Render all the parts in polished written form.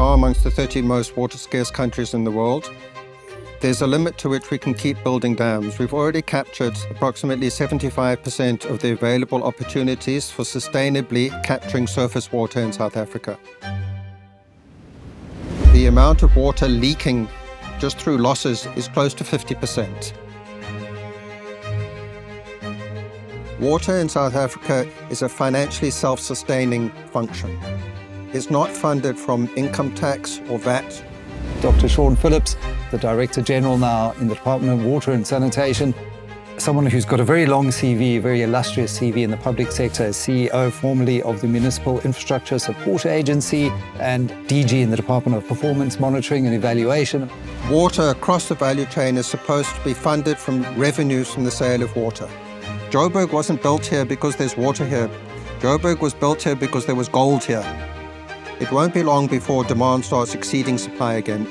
are amongst the 30 most water-scarce countries in the world. There's a limit to which we can keep building dams. We've already captured approximately 75% of the available opportunities for sustainably capturing surface water in South Africa. The amount of water leaking just through losses is close to 50%. Water in South Africa is a financially self-sustaining function. It's not funded from income tax or VAT. Dr Sean Phillips, the Director General now in the Department of Water and Sanitation, someone who's got a very long CV, a very illustrious CV in the public sector, CEO formerly of the Municipal Infrastructure Support Agency and DG in the Department of Performance Monitoring and Evaluation. Water across the value chain is supposed to be funded from revenues from the sale of water. Joburg wasn't built here because there's water here. Joburg was built here because there was gold here. It won't be long before demand starts exceeding supply again.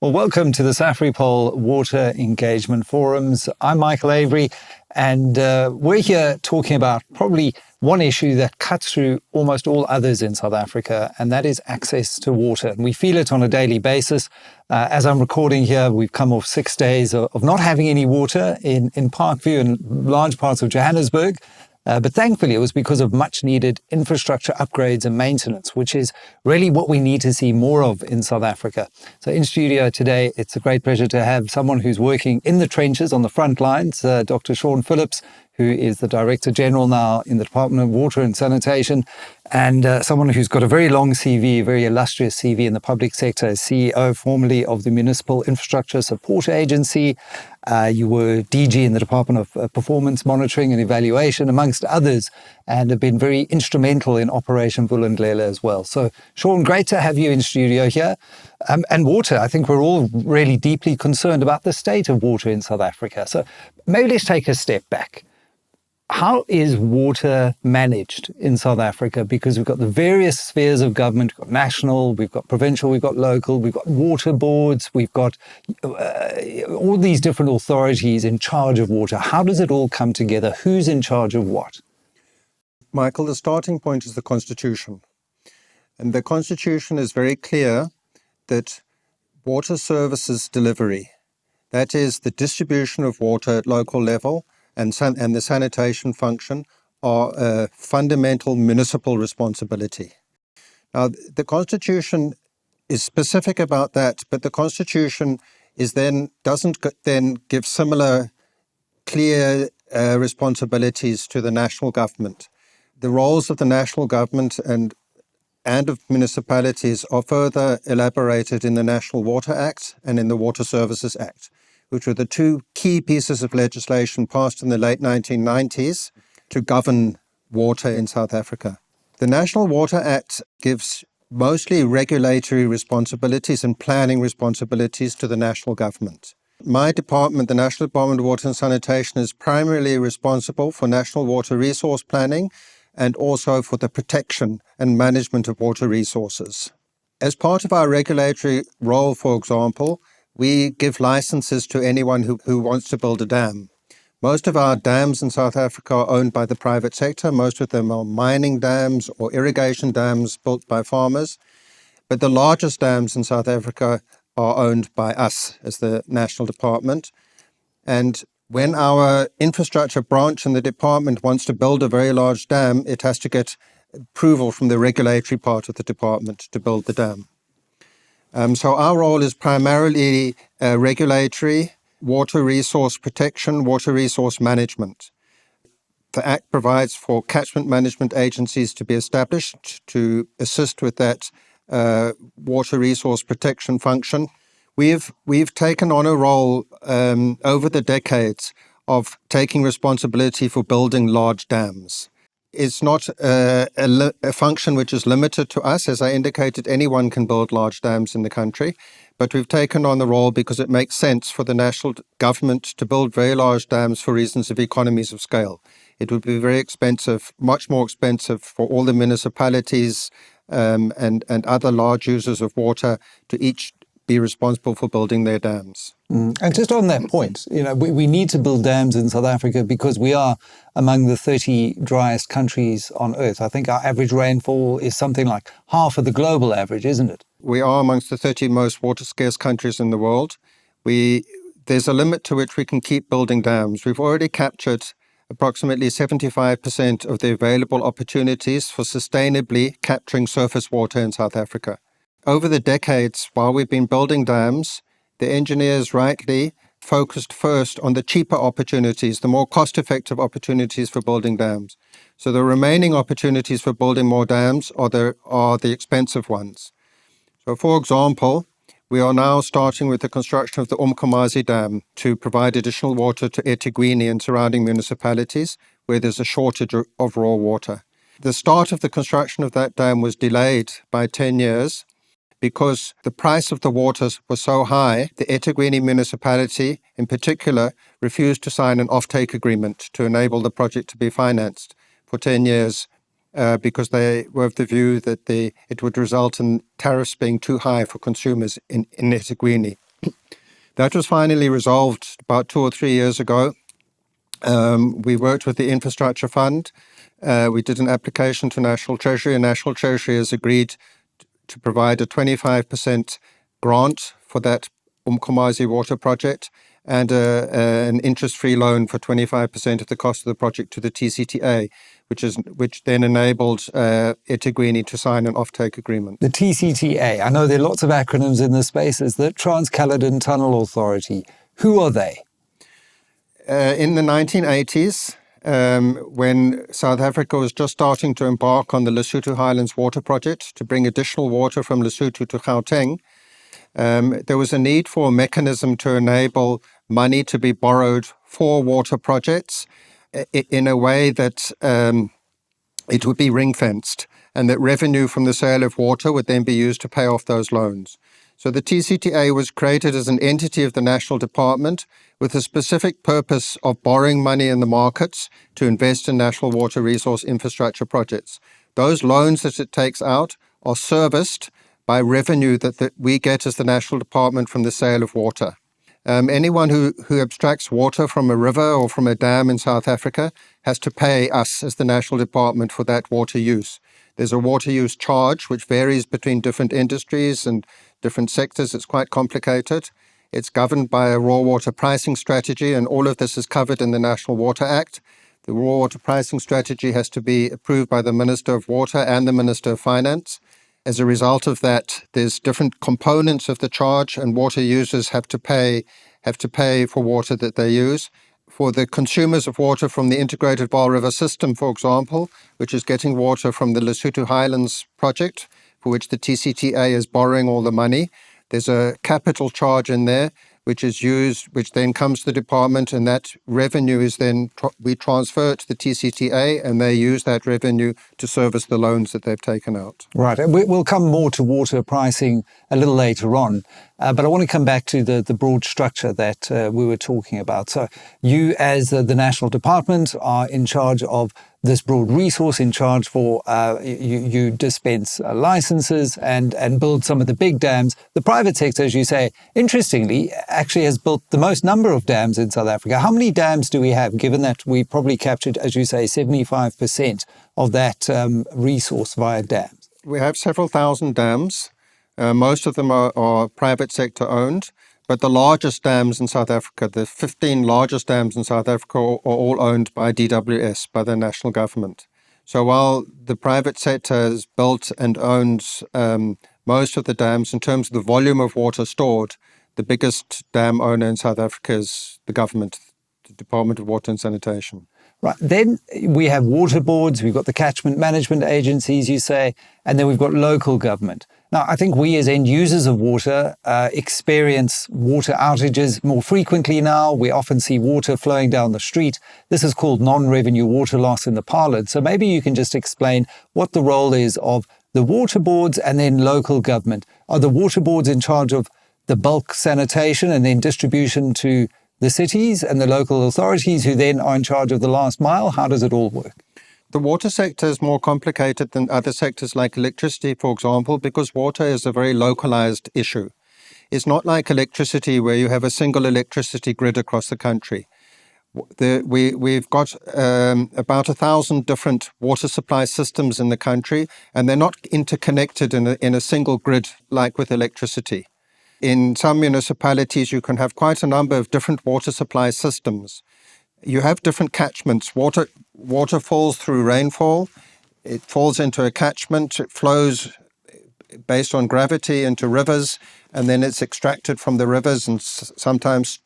Well, welcome to the Safripol Water Engagement Forums. I'm Michael Avery, and we're here talking about probably one issue that cuts through almost all others in South Africa, and that is access to water. And we feel it on a daily basis. As I'm recording here, we've come off 6 days of not having any water in Parkview and large parts of Johannesburg. But thankfully, it was because of much needed infrastructure upgrades and maintenance, which is really what we need to see more of in South Africa. So in studio today, it's a great pleasure to have someone who's working in the trenches on the front lines, Dr. Sean Phillips, who is the Director General now in the Department of Water and Sanitation, and someone who's got a very long CV, a very illustrious CV in the public sector, CEO formerly of the Municipal Infrastructure Support Agency. You were DG in the Department of Performance Monitoring and Evaluation, amongst others, and have been very instrumental in Operation Vulindlela as well. So, Sean, great to have you in studio here. And water, I think we're all really deeply concerned about the state of water in South Africa. So maybe let's take a step back. How is water managed in South Africa? Because we've got the various spheres of government, we've got national, we've got provincial, we've got local, we've got water boards, we've got all these different authorities in charge of water. How does it all come together? Who's in charge of what? Michael, the starting point is the Constitution. And the Constitution is very clear that water services delivery, that is the distribution of water at local level, and the sanitation function are a fundamental municipal responsibility. Now, the Constitution is specific about that, but the Constitution doesn't then give similar clear responsibilities to the national government. The roles of the national government and of municipalities are further elaborated in the National Water Act and in the Water Services Act, which were the two key pieces of legislation passed in the late 1990s to govern water in South Africa. The National Water Act gives mostly regulatory responsibilities and planning responsibilities to the national government. My department, the National Department of Water and Sanitation, is primarily responsible for national water resource planning and also for the protection and management of water resources. As part of our regulatory role, for example, we give licenses to anyone who wants to build a dam. Most of our dams in South Africa are owned by the private sector. Most of them are mining dams or irrigation dams built by farmers. But the largest dams in South Africa are owned by us as the national department. And when our infrastructure branch in the department wants to build a very large dam, it has to get approval from the regulatory part of the department to build the dam. So our role is primarily regulatory, water resource protection, water resource management. The Act provides for catchment management agencies to be established to assist with that water resource protection function. We've taken on a role over the decades of taking responsibility for building large dams. It's not a function which is limited to us. As I indicated, anyone can build large dams in the country, but we've taken on the role because it makes sense for the national government to build very large dams for reasons of economies of scale. It would be very expensive, much more expensive for all the municipalities and other large users of water to each be responsible for building their dams. And just on that point, we need to build dams in South Africa because we are among the 30 driest countries on earth. I think our average rainfall is something like half of the global average, isn't it? We are amongst the 30 most water-scarce countries in the world. There's a limit to which we can keep building dams. We've already captured approximately 75% of the available opportunities for sustainably capturing surface water in South Africa. Over the decades, while we've been building dams, the engineers rightly focused first on the cheaper opportunities, the more cost-effective opportunities for building dams. So the remaining opportunities for building more dams are the expensive ones. So, for example, we are now starting with the construction of the Umkomazi Dam to provide additional water to eThekwini and surrounding municipalities where there's a shortage of raw water. The start of the construction of that dam was delayed by 10 years because the price of the water was so high. The eThekwini municipality, in particular, refused to sign an offtake agreement to enable the project to be financed for 10 years. Because they were of the view that it would result in tariffs being too high for consumers in eThekwini. That was finally resolved about 2 or 3 years ago. We worked with the Infrastructure Fund. We did an application to National Treasury, and National Treasury has agreed to provide a 25% grant for that Umkomazi water project and an interest-free loan for 25% of the cost of the project to the TCTA, which then enabled eThekwini to sign an offtake agreement. The TCTA, I know there are lots of acronyms in this space, is the Trans-Caledon Tunnel Authority. Who are they? In the 1980s, when South Africa was just starting to embark on the Lesotho Highlands Water Project to bring additional water from Lesotho to Gauteng, there was a need for a mechanism to enable money to be borrowed for water projects in a way that it would be ring-fenced and that revenue from the sale of water would then be used to pay off those loans. So the TCTA was created as an entity of the National Department with a specific purpose of borrowing money in the markets to invest in national water resource infrastructure projects. Those loans that it takes out are serviced by revenue that we get as the National Department from the sale of water. Anyone who abstracts water from a river or from a dam in South Africa has to pay us as the National Department for that water use. There's a water use charge which varies between different industries and different sectors. It's quite complicated. It's governed by a raw water pricing strategy, and all of this is covered in the National Water Act. The raw water pricing strategy has to be approved by the Minister of Water and the Minister of Finance. As a result of that, there's different components of the charge, and water users have to pay for water that they use. For the consumers of water from the Integrated Vaal River System, for example, which is getting water from the Lesotho Highlands project, for which the TCTA is borrowing all the money, there's a capital charge in there, which is used, which then comes to the department, and that revenue is then we transfer it to the TCTA, and they use that revenue to service the loans that they've taken out. Right. We'll come more to water pricing a little later on, but I want to come back to the broad structure that we were talking about. So you, as the National Department, are in charge of this broad resource, in charge for you dispense licenses and build some of the big dams. The private sector, as you say, interestingly, actually has built the most number of dams in South Africa. How many dams do we have, given that we probably captured, as you say, 75% of that resource via dams? We have several thousand dams. Most of them are private sector owned. But the largest dams in South Africa, the 15 largest dams in South Africa, are all owned by DWS, by the national government. So while the private sector has built and owns most of the dams, in terms of the volume of water stored, the biggest dam owner in South Africa is the government, the Department of Water and Sanitation. Right. Then we have water boards, we've got the catchment management agencies, you say, and then we've got local government. Now, I think we as end users of water experience water outages more frequently now. We often see water flowing down the street. This is called non-revenue water loss in the parlance. So maybe you can just explain what the role is of the water boards and then local government. Are the water boards in charge of the bulk sanitation and then distribution to the cities and the local authorities who then are in charge of the last mile? How does it all work? The water sector is more complicated than other sectors like electricity, for example, because water is a very localized issue. is not like electricity where you have a single electricity grid across the country. We've got about 1,000 different water supply systems in the country, and they're not interconnected in a single grid like with electricity. In some municipalities, you can have quite a number of different water supply systems. You have different catchments. Water falls through rainfall. It falls into a catchment. It flows based on gravity into rivers, and then it's extracted from the rivers and sometimes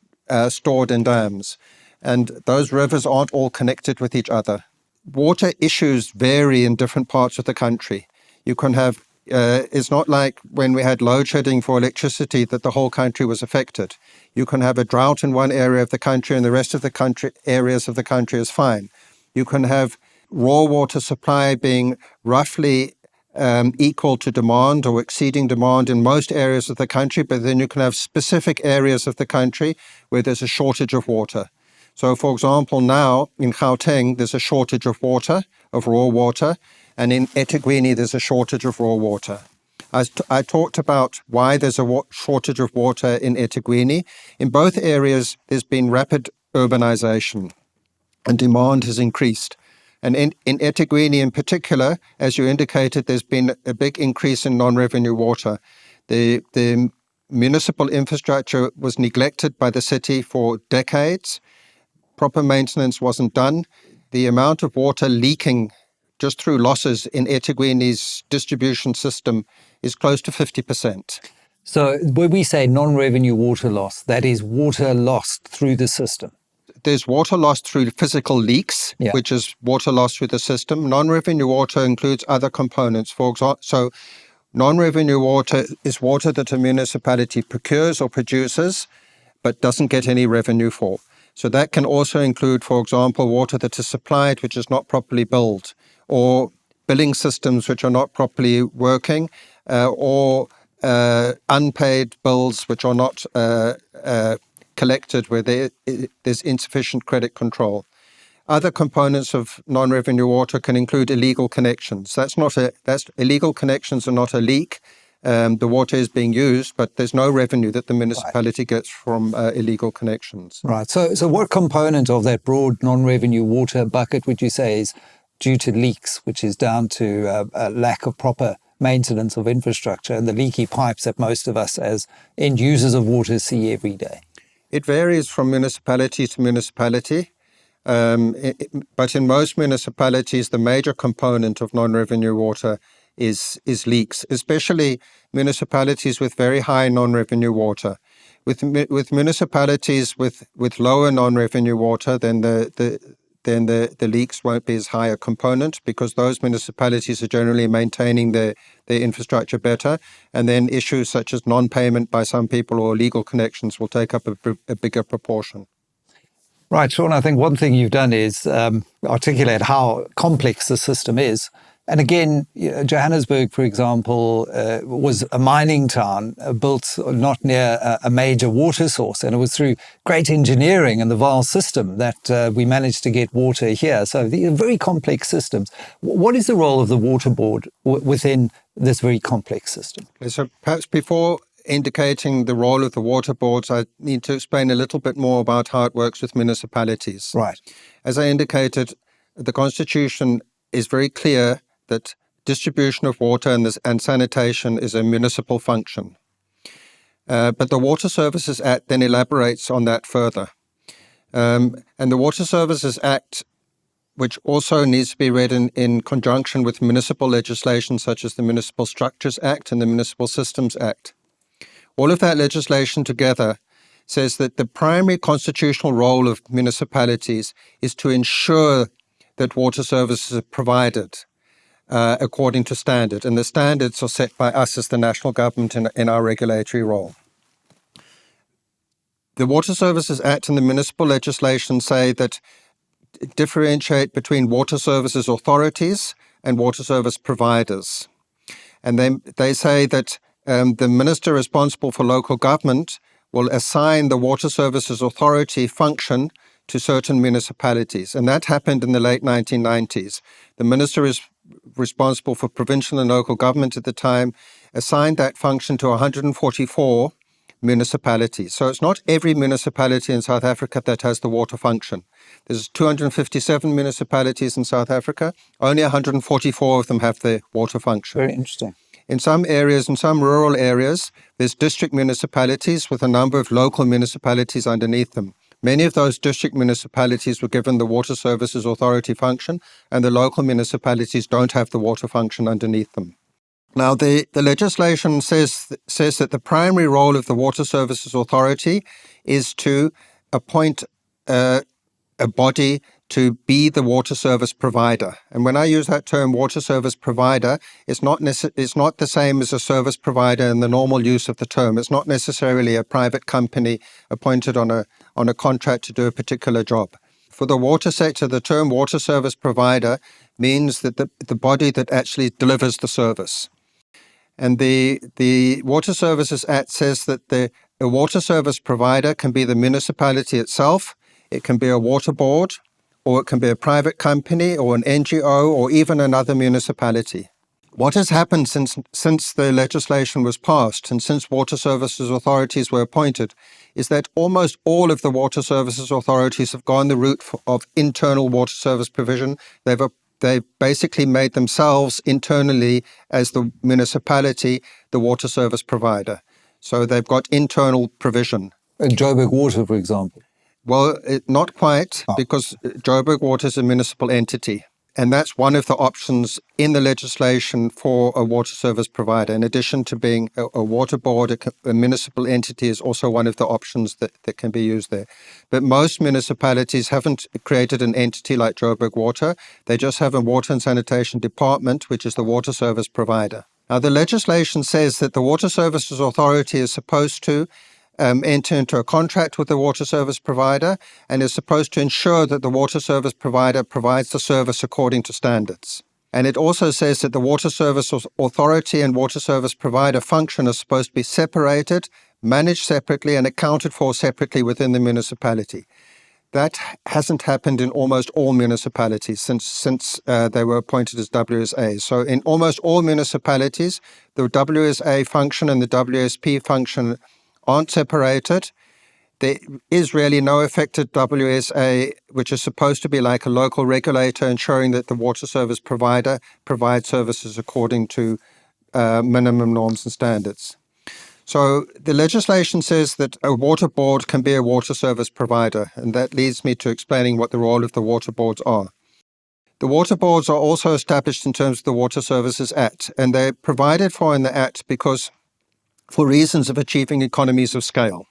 stored in dams. And those rivers aren't all connected with each other. Water issues vary in different parts of the country. You can have, it's not like when we had load shedding for electricity that the whole country was affected. You can have a drought in one area of the country and the rest of the country, areas of the country is fine. You can have raw water supply being roughly equal to demand or exceeding demand in most areas of the country, but then you can have specific areas of the country where there's a shortage of water. So, for example, now in Gauteng, there's a shortage of water, of raw water, and in eThekwini, there's a shortage of raw water. I talked about why there's a shortage of water in eThekwini. In both areas, there's been rapid urbanization and demand has increased. And in eThekwini in particular, as you indicated, there's been a big increase in non-revenue water. The municipal infrastructure was neglected by the city for decades. Proper maintenance wasn't done. The amount of water leaking just through losses in eThekwini's distribution system is close to 50%. So when we say non-revenue water loss, that is water lost through the system. There's water lost through physical leaks, which is water lost through the system. Non-revenue water includes other components. For example, so non-revenue water is water that a municipality procures or produces, but doesn't get any revenue for. So that can also include, for example, water that is supplied which is not properly billed, or billing systems which are not properly working, or unpaid bills which are not collected where there's insufficient credit control. Other components of non-revenue water can include illegal connections. Illegal connections are not a leak. The water is being used, but there's no revenue that the municipality gets from illegal connections. Right. So what component of that broad non-revenue water bucket would you say is due to leaks, which is down to a lack of proper maintenance of infrastructure and the leaky pipes that most of us as end users of water see every day? It varies from municipality to municipality. But in most municipalities, the major component of non-revenue water is leaks, especially municipalities with very high non-revenue water. With municipalities with lower non-revenue water, then the leaks won't be as high a component because those municipalities are generally maintaining their infrastructure better, and then issues such as non-payment by some people or illegal connections will take up a bigger proportion. Right, Sean, I think one thing you've done is articulate how complex the system is. And again, Johannesburg, for example, was a mining town built not near a major water source. And it was through great engineering and the Vaal system that we managed to get water here. So these are very complex systems. What is the role of the water board within this very complex system? So perhaps before indicating the role of the water boards, I need to explain a little bit more about how it works with municipalities. Right. As I indicated, the Constitution is very clear that distribution of water and sanitation is a municipal function. But the Water Services Act then elaborates on that further. And the Water Services Act, which also needs to be read in conjunction with municipal legislation such as the Municipal Structures Act and the Municipal Systems Act. All of that legislation together says that the primary constitutional role of municipalities is to ensure that water services are provided according to standard. And the standards are set by us as the national government in our regulatory role. The Water Services Act and the municipal legislation say that differentiate between water services authorities and water service providers. And they say that the minister responsible for local government will assign the Water Services Authority function to certain municipalities. And that happened in the late 1990s. The minister is responsible for provincial and local government at the time assigned that function to 144 municipalities. So it's not every municipality in South Africa that has the water function. There's 257 municipalities in South Africa. Only 144 of them have the water function. Very interesting. In some areas, in some rural areas, there's district municipalities with a number of local municipalities underneath them. Many of those district municipalities were given the Water Services Authority function, and the local municipalities don't have the water function underneath them. Now, the legislation says that the primary role of the Water Services Authority is to appoint a body to be the water service provider. And when I use that term water service provider, it's not the same as a service provider in the normal use of the term. It's not necessarily a private company appointed on a contract to do a particular job. For the water sector, the term water service provider means that the body that actually delivers the service. And the Water Services Act says that a water service provider can be the municipality itself, it can be a water board, or it can be a private company or an NGO or even another municipality. What has happened since the legislation was passed and since water services authorities were appointed is that almost all of the water services authorities have gone the route of internal water service provision. They've basically made themselves internally as the municipality the water service provider. So they've got internal provision. Joburg Water, for example. Well, not quite, because Joburg Water is a municipal entity. And that's one of the options in the legislation for a water service provider. In addition to being a water board, a municipal entity is also one of the options that can be used there. But most municipalities haven't created an entity like Joburg Water. They just have a water and sanitation department, which is the water service provider. Now, the legislation says that the Water Services Authority is supposed to enter into a contract with the water service provider and is supposed to ensure that the water service provider provides the service according to standards. And it also says that the Water Service Authority and water service provider function are supposed to be separated, managed separately, and accounted for separately within the municipality. That hasn't happened in almost all municipalities since they were appointed as WSA. So in almost all municipalities, the WSA function and the WSP function aren't separated. There is really no effective WSA, which is supposed to be like a local regulator, ensuring that the water service provider provides services according to minimum norms and standards. So the legislation says that a water board can be a water service provider, and that leads me to explaining what the role of the water boards are. The water boards are also established in terms of the Water Services Act, and they're provided for in the Act for reasons of achieving economies of scale.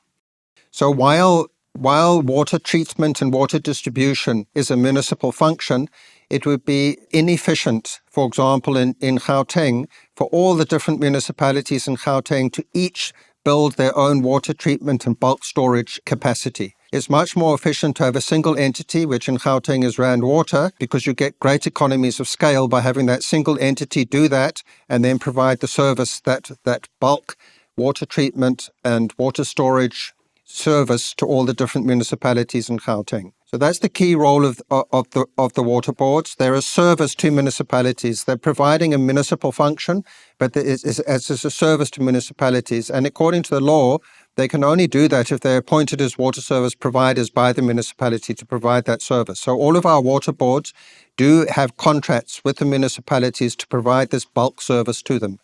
So while water treatment and water distribution is a municipal function, it would be inefficient, for example, in Gauteng, for all the different municipalities in Gauteng to each build their own water treatment and bulk storage capacity. It's much more efficient to have a single entity, which in Gauteng is Rand Water, because you get great economies of scale by having that single entity do that and then provide the service, that bulk water treatment and water storage service to all the different municipalities in Gauteng. So that's the key role of the water boards. They're a service to municipalities. They're providing a municipal function, but it's a service to municipalities. And according to the law, they can only do that if they're appointed as water service providers by the municipality to provide that service. So all of our water boards do have contracts with the municipalities to provide this bulk service to them.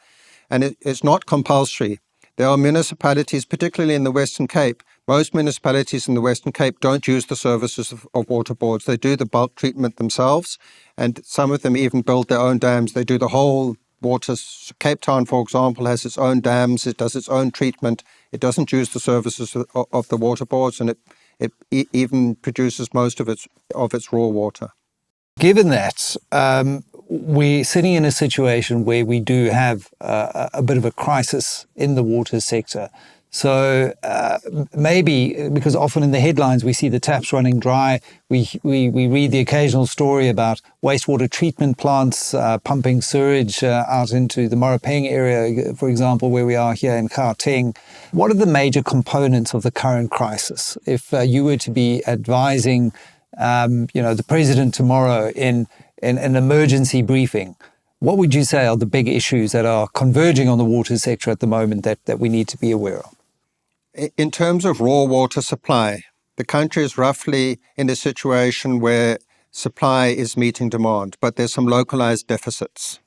And it's not compulsory. There are municipalities, particularly in the Western Cape. Most municipalities in the Western Cape don't use the services of water boards. They do the bulk treatment themselves, and some of them even build their own dams. They do the whole water. Cape Town, for example, has its own dams. It does its own treatment. It doesn't use the services of the water boards, and it even produces most of its raw water. Given that, we're sitting in a situation where we do have a bit of a crisis in the water sector. So maybe, because often in the headlines we see the taps running dry, we read the occasional story about wastewater treatment plants pumping sewage out into the Morapeng area, for example, where we are here in Gauteng. What are the major components of the current crisis? If you were to be advising the president tomorrow in an emergency briefing, what would you say are the big issues that are converging on the water sector at the moment that we need to be aware of? in terms of raw water supply, the country is roughly in a situation where supply is meeting demand, but there's some localized deficits.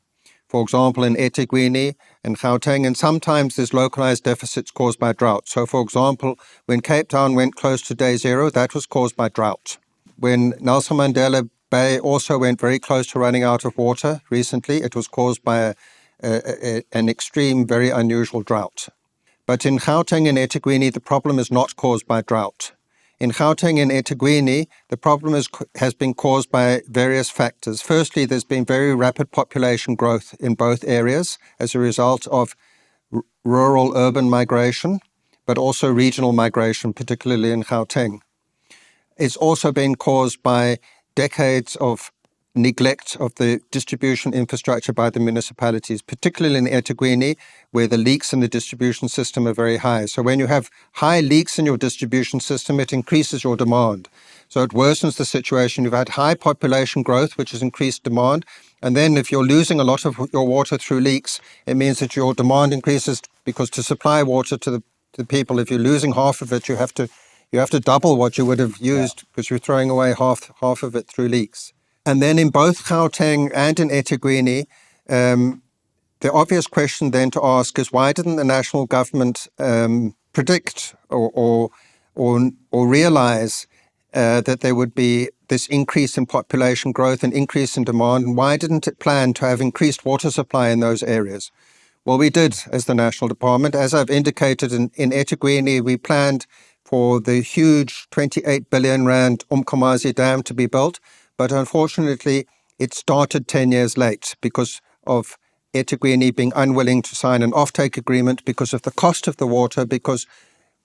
For example, in eThekwini and Gauteng, and sometimes there's localized deficits caused by drought. So, for example, when Cape Town went close to day zero, that was caused by drought. When Nelson Mandela Bay also went very close to running out of water recently, it was caused by an extreme, very unusual drought. But in Gauteng and eThekwini, the problem is not caused by drought. In Gauteng and eThekwini, the problem has been caused by various factors. Firstly, there's been very rapid population growth in both areas as a result of rural-urban migration, but also regional migration, particularly in Gauteng. It's also been caused by decades of neglect of the distribution infrastructure by the municipalities, particularly in eThekwini, where the leaks in the distribution system are very high. So when you have high leaks in your distribution system, it increases your demand. So it worsens the situation. You've had high population growth, which has increased demand. And then if you're losing a lot of your water through leaks, it means that your demand increases, because to supply water to the people, if you're losing half of it, you have to double what you would have used, because you're throwing away half of it through leaks. And then in both Gauteng and in eThekwini, the obvious question then to ask is, why didn't the national government predict or realize that there would be this increase in population growth and increase in demand? And why didn't it plan to have increased water supply in those areas? Well, we did as the National Department. As I've indicated, in eThekwini, we planned for the huge 28 billion rand Umkomazi Dam to be built. But unfortunately, it started 10 years late because of eThekwini being unwilling to sign an offtake agreement because of the cost of the water, because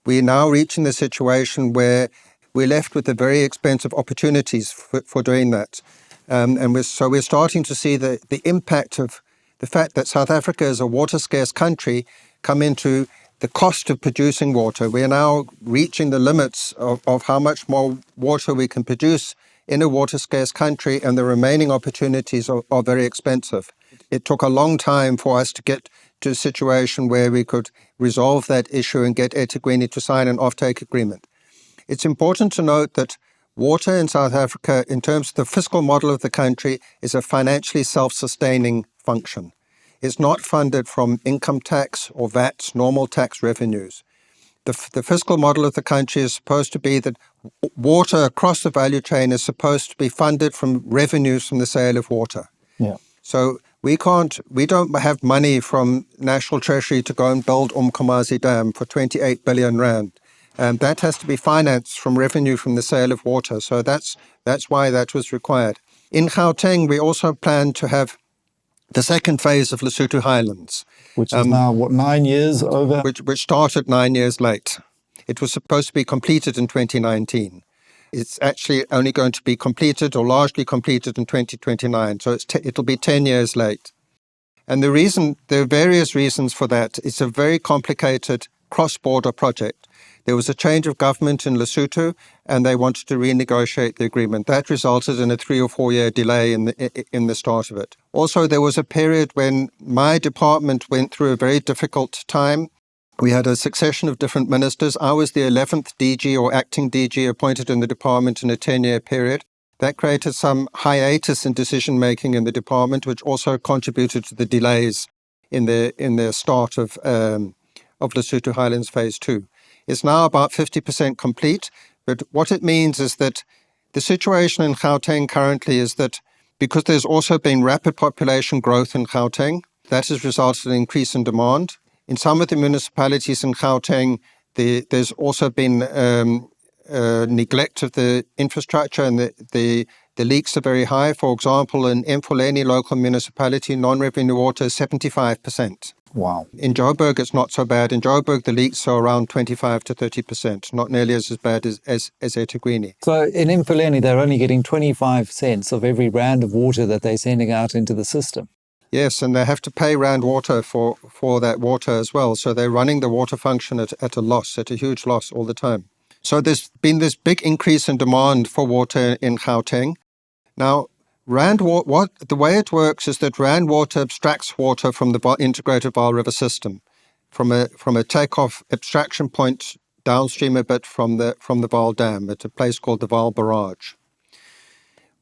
we're now reaching the situation where we're left with the very expensive opportunities for doing that. And we're starting to see the impact of the fact that South Africa is a water-scarce country come into the cost of producing water. We are now reaching the limits of how much more water we can produce in a water-scarce country, and the remaining opportunities are very expensive. It took a long time for us to get to a situation where we could resolve that issue and get eThekwini to sign an offtake agreement. It's important to note that water in South Africa, in terms of the fiscal model of the country, is a financially self-sustaining function. It's not funded from income tax or VAT, normal tax revenues. The fiscal model of the country is supposed to be that water across the value chain is supposed to be funded from revenues from the sale of water. Yeah. So we don't have money from National Treasury to go and build Umkomazi Dam for 28 billion rand. And that has to be financed from revenue from the sale of water. So that's why that was required. In Gauteng, we also plan to have the second phase of Lesotho Highlands. Which is now, 9 years over? Which started 9 years late. It was supposed to be completed in 2019. It's actually only going to be completed or largely completed in 2029. So it'll be 10 years late. And there are various reasons for that. It's a very complicated cross-border project. There was a change of government in Lesotho, and they wanted to renegotiate the agreement. That resulted in a 3 or 4 year delay in the start of it. Also, there was a period when my department went through a very difficult time. We had a succession of different ministers. I was the 11th DG or acting DG appointed in the department in a 10-year period. That created some hiatus in decision-making in the department, which also contributed to the delays in the start of Lesotho Highlands Phase 2. It's now about 50% complete, but what it means is that the situation in Gauteng currently is that because there's also been rapid population growth in Gauteng, that has resulted in an increase in demand. In some of the municipalities in Gauteng, there's also been neglect of the infrastructure, and the leaks are very high. For example, in Mfuleni local municipality, non-revenue water is 75%. Wow. In Joburg, it's not so bad. In Joburg, the leaks are around 25 to 30%, not nearly as bad as eThekwini. So in Mfuleni, they're only getting 25 cents of every rand of water that they're sending out into the system. Yes, and they have to pay Rand Water for that water as well. So they're running the water function at a loss, at a huge loss all the time. So there's been this big increase in demand for water in Gauteng. Now, the way it works is that Rand Water abstracts water from the integrated Vaal River system, from a takeoff abstraction point downstream a bit from the Vaal Dam at a place called the Vaal Barrage.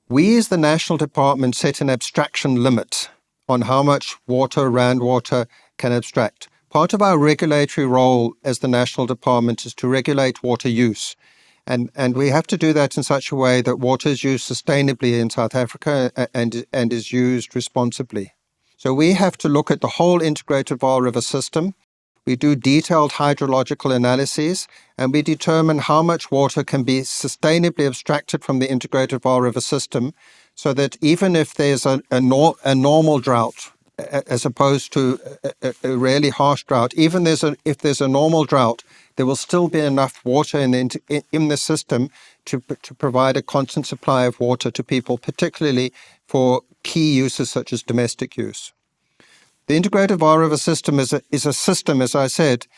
We as the National Department set an abstraction limit on how much water Rand Water can abstract. Part of our regulatory role as the National Department is to regulate water use. And we have to do that in such a way that water is used sustainably in South Africa and is used responsibly. So we have to look at the whole integrated Vaal River system. We do detailed hydrological analyses, and we determine how much water can be sustainably abstracted from the integrated Vaal River system, so that even if there's a normal drought, as opposed to a really harsh drought, even if there's a normal drought, there will still be enough water in the system to provide a constant supply of water to people, particularly for key uses such as domestic use. The integrated Vaal River system is a system, as I said,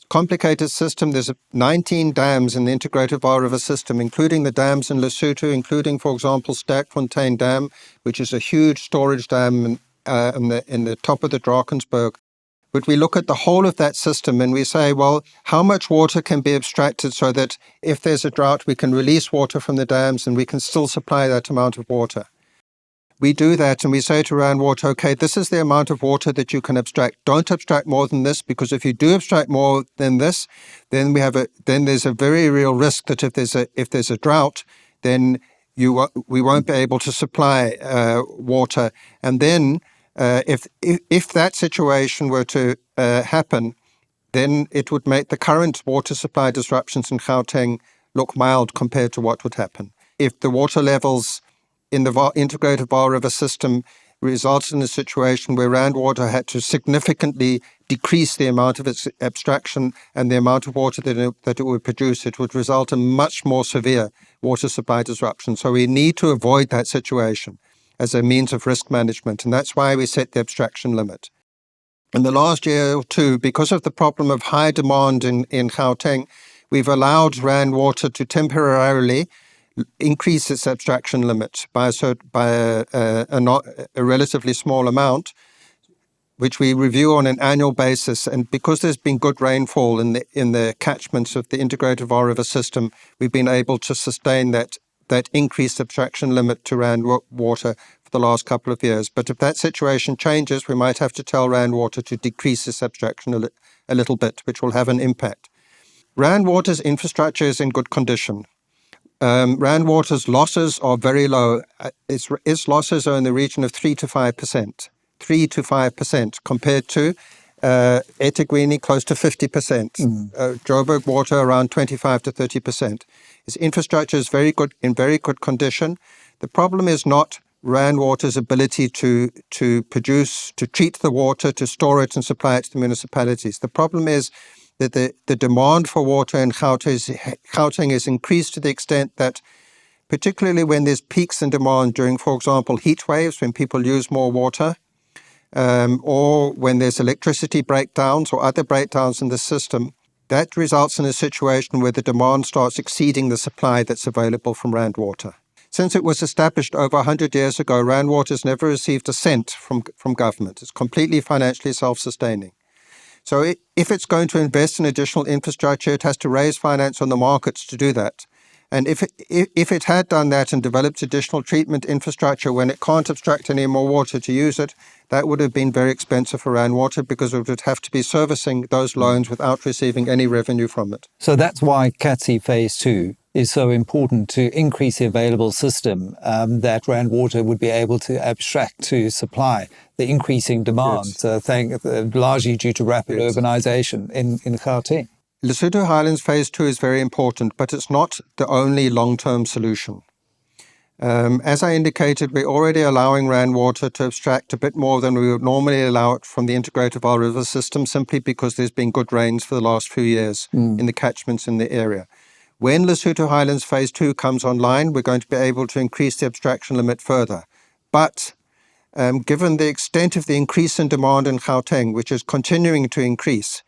complicated system. There's 19 dams in the integrated Vaal River system, including the dams in Lesotho, including, for example, Sterkfontein Dam, which is a huge storage dam in the top of the Drakensberg. But we look at the whole of that system and we say, well, how much water can be abstracted so that if there's a drought, we can release water from the dams and we can still supply that amount of water. We do that and we say to Rand Water, okay, this is the amount of water that you can abstract. Don't abstract more than this, because if you do abstract more than this, then there's a very real risk that if there's a drought, then we won't be able to supply water. And then if that situation were to happen, then it would make the current water supply disruptions in Gauteng look mild compared to what would happen. If the water levels in the integrated Vaal River system resulted in a situation where Rand Water had to significantly decrease the amount of its abstraction and the amount of water that it would produce, it would result in much more severe water supply disruption. So we need to avoid that situation as a means of risk management, and that's why we set the abstraction limit. In the last year or two, because of the problem of high demand in Gauteng, we've allowed Rand Water to temporarily increase its abstraction limit by a relatively small amount, which we review on an annual basis. And because there's been good rainfall in the catchments of the integrated Vaal River system, we've been able to sustain that increased abstraction limit to Rand Water for the last couple of years. But if that situation changes, we might have to tell Rand Water to decrease its abstraction a little bit, which will have an impact. Rand Water's infrastructure is in good condition. Rand Water's losses are very low. Its losses are in the region of 3 to 5%. 3 to 5% compared to eThekwini close to 50%. Joburg Water around 25 to 30%. Its infrastructure is in very good condition. The problem is not Rand Water's ability to treat the water, to store it and supply it to the municipalities. The problem is that the demand for water in Gauteng is increased to the extent that, particularly when there's peaks in demand during, for example, heat waves, when people use more water, or when there's electricity breakdowns or other breakdowns in the system, that results in a situation where the demand starts exceeding the supply that's available from Rand Water. Since it was established over 100 years ago, Rand Water has never received a cent from government. It's completely financially self-sustaining. So if it's going to invest in additional infrastructure, it has to raise finance on the markets to do that. And if it had done that and developed additional treatment infrastructure when it can't abstract any more water to use it, that would have been very expensive for Rand Water, because it would have to be servicing those loans without receiving any revenue from it. So that's why CATSI Phase 2 is so important, to increase the available system that Rand Water would be able to abstract to supply the increasing demand, largely due to rapid urbanization in Gauteng. Lesotho Highlands Phase 2 is very important, but it's not the only long-term solution. As I indicated, we're already allowing Rand Water to abstract a bit more than we would normally allow it from the integrated Vaal River system, simply because there's been good rains for the last few years in the catchments in the area. When Lesotho Highlands Phase 2 comes online, we're going to be able to increase the abstraction limit further. But given the extent of the increase in demand in Gauteng, which is continuing to increase,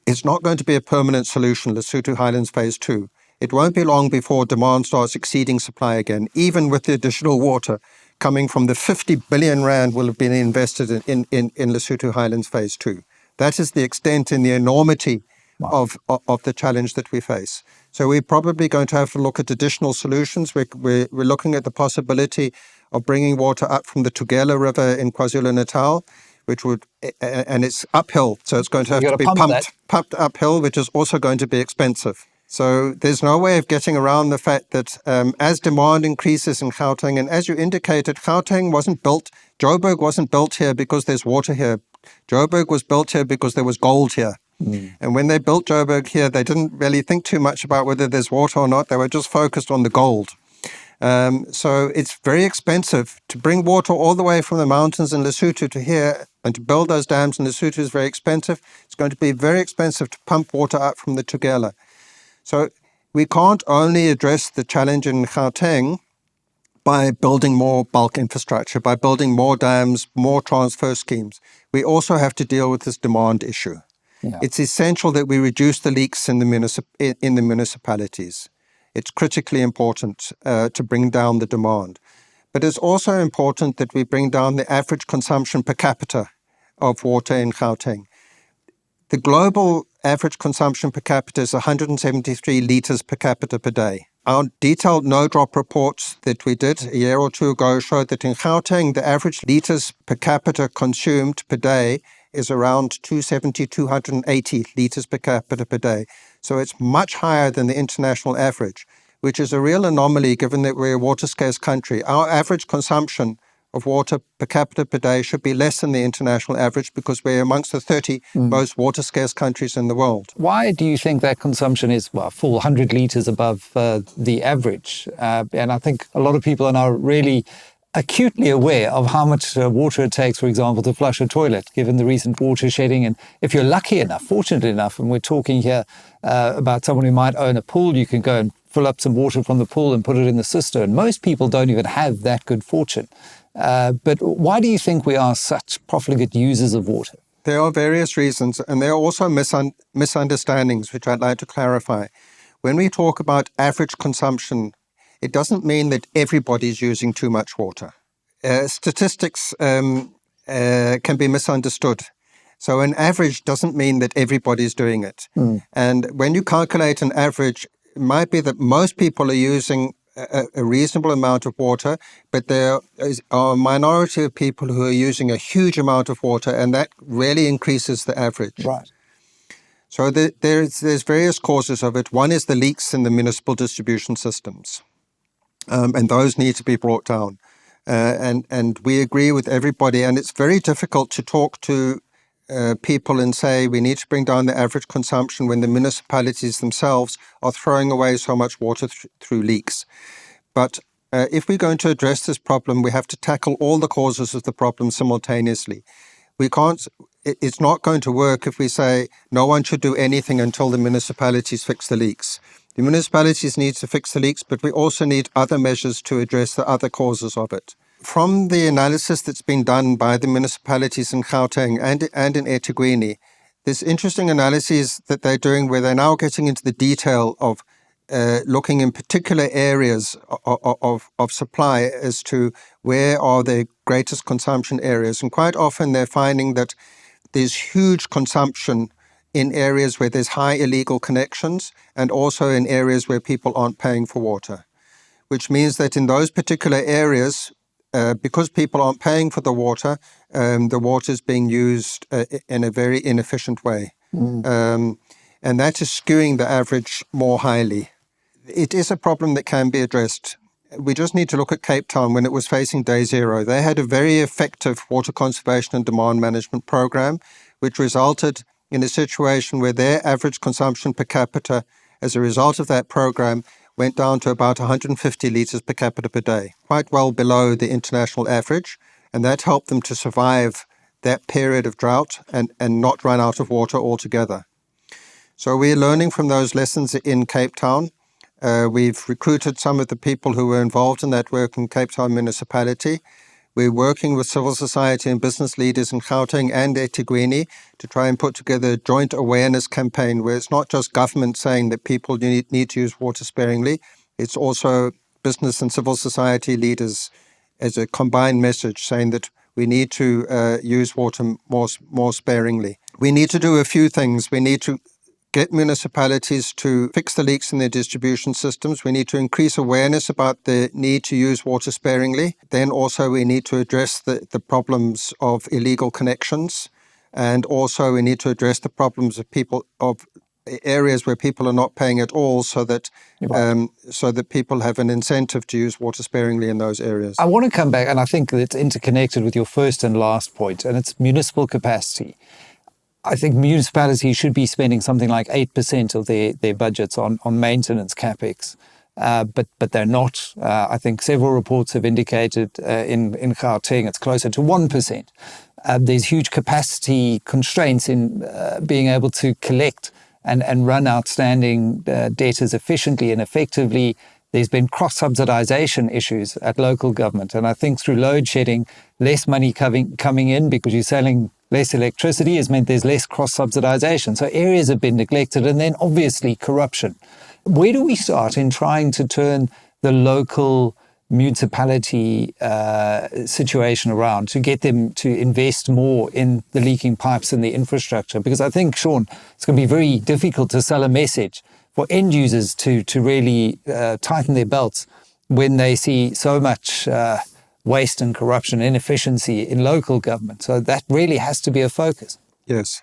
it's not going to be a permanent solution, Lesotho Highlands Phase 2. It won't be long before demand starts exceeding supply again, even with the additional water coming from the 50 billion rand will have been invested in Lesotho Highlands Phase 2. That is the extent and the enormity Wow. of the challenge that we face. So we're probably going to have to look at additional solutions. We're looking at the possibility of bringing water up from the Tugela River in KwaZulu-Natal, which would, and it's uphill, so it's going to have to be pumped uphill, which is also going to be expensive. So there's no way of getting around the fact that as demand increases in Gauteng, and as you indicated, Gauteng wasn't built, Joburg wasn't built here because there's water here. Joburg was built here because there was gold here. And when they built Joburg here, they didn't really think too much about whether there's water or not. They were just focused on the gold. So it's very expensive to bring water all the way from the mountains in Lesotho to here, and to build those dams in Lesotho is very expensive. It's going to be very expensive to pump water up from the Tugela. So we can't only address the challenge in Gauteng by building more bulk infrastructure, by building more dams, more transfer schemes. We also have to deal with this demand issue. Yeah. It's essential that we reduce the leaks in the municipalities. It's critically important to bring down the demand. But it's also important that we bring down the average consumption per capita of water in Gauteng. The global average consumption per capita is 173 litres per capita per day. Our detailed no-drop reports that we did a year or two ago showed that in Gauteng, the average litres per capita consumed per day is around 270, 280 litres per capita per day. So it's much higher than the international average, which is a real anomaly given that we're a water-scarce country. Our average consumption of water per capita per day should be less than the international average because we're amongst the 30 most water-scarce countries in the world. Why do you think that consumption is, well, 400 litres above the average? And I think a lot of people are now really acutely aware of how much water it takes, for example, to flush a toilet, given the recent water shedding. And if you're lucky enough, fortunate enough, and we're talking here about someone who might own a pool, you can go and fill up some water from the pool and put it in the cistern. Most people don't even have that good fortune. But why do you think we are such profligate users of water? There are various reasons, and there are also misunderstandings, which I'd like to clarify. When we talk about average consumption, it doesn't mean that everybody's using too much water. Statistics can be misunderstood. So an average doesn't mean that everybody's doing it. And when you calculate an average, it might be that most people are using a reasonable amount of water, but there are a minority of people who are using a huge amount of water, and that really increases the average. Right. So there's various causes of it. One is the leaks in the municipal distribution systems, and those need to be brought down. And we agree with everybody, and it's very difficult to talk to people and say we need to bring down the average consumption when the municipalities themselves are throwing away so much water through leaks. But if we're going to address this problem, we have to tackle all the causes of the problem simultaneously. We can't. It's not going to work if we say no one should do anything until the municipalities fix the leaks. The municipalities need to fix the leaks, but we also need other measures to address the other causes of it. From the analysis that's been done by the municipalities in Gauteng and in eThekwini, there's interesting analyses that they're doing where they're now getting into the detail of looking in particular areas of supply as to where are the greatest consumption areas. And quite often they're finding that there's huge consumption in areas where there's high illegal connections and also in areas where people aren't paying for water, which means that in those particular areas, because people aren't paying for the water is being used in a very inefficient way. And that is skewing the average more highly. It is a problem that can be addressed. We just need to look at Cape Town when it was facing day zero. They had a very effective water conservation and demand management program, which resulted in a situation where their average consumption per capita as a result of that program went down to about 150 litres per capita per day, quite well below the international average. And that helped them to survive that period of drought and not run out of water altogether. So we're learning from those lessons in Cape Town. We've recruited some of the people who were involved in that work in Cape Town municipality. We're working with civil society and business leaders in Gauteng and eThekwini to try and put together a joint awareness campaign where it's not just government saying that people need to use water sparingly. It's also business and civil society leaders as a combined message saying that we need to use water more sparingly. We need to do a few things. We need to get municipalities to fix the leaks in their distribution systems. We need to increase awareness about the need to use water sparingly. Then also we need to address the problems of illegal connections. And also we need to address the problems of areas where people are not paying at all, so that people have an incentive to use water sparingly in those areas. I want to come back, and I think it's interconnected with your first and last point, and it's municipal capacity. I think municipalities should be spending something like 8% of their budgets on maintenance capex, but they're not. I think several reports have indicated in Gauteng it's closer to 1%. There's huge capacity constraints in being able to collect and run outstanding debtors efficiently and effectively. There's been cross-subsidization issues at local government. And I think through load shedding, less money coming in because you're selling less electricity has meant there's less cross-subsidization. So areas have been neglected. And then obviously corruption. Where do we start in trying to turn the local municipality situation around to get them to invest more in the leaking pipes and the infrastructure? Because I think, Sean, it's going to be very difficult to sell a message for end users to really tighten their belts when they see so much waste and corruption, inefficiency in local government. So that really has to be a focus. Yes.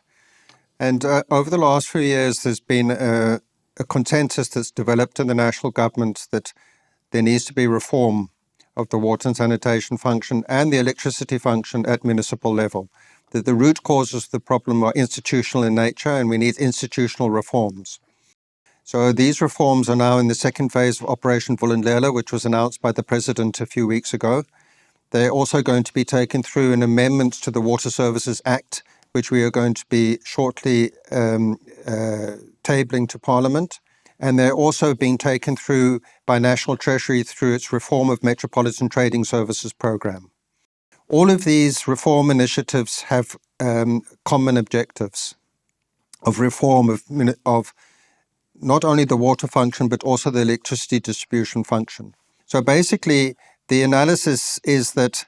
And over the last few years, there's been a consensus that's developed in the national government that there needs to be reform of the water and sanitation function and the electricity function at municipal level. That the root causes of the problem are institutional in nature, and we need institutional reforms. So these reforms are now in the second phase of Operation Vulindlela, which was announced by the President a few weeks ago. They're also going to be taken through an amendment to the Water Services Act, which we are going to be shortly tabling to Parliament. And they're also being taken through by National Treasury through its reform of Metropolitan Trading Services program. All of these reform initiatives have common objectives of reform of not only the water function, but also the electricity distribution function. So basically, the analysis is that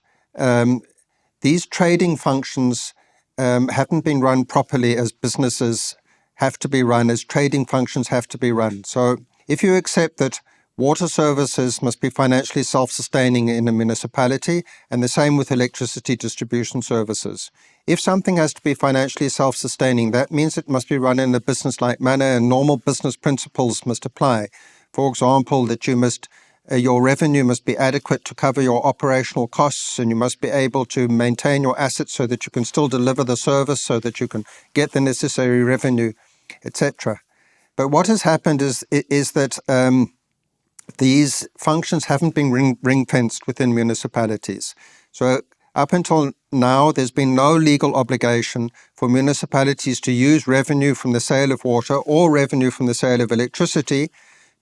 these trading functions haven't been run properly as businesses have to be run, as trading functions have to be run. So if you accept that water services must be financially self-sustaining in a municipality, and the same with electricity distribution services. If something has to be financially self-sustaining, that means it must be run in a business-like manner, and normal business principles must apply. For example, that your revenue must be adequate to cover your operational costs, and you must be able to maintain your assets so that you can still deliver the service, so that you can get the necessary revenue, etc. But what has happened is that these functions haven't been ring-fenced within municipalities. So up until now, there's been no legal obligation for municipalities to use revenue from the sale of water or revenue from the sale of electricity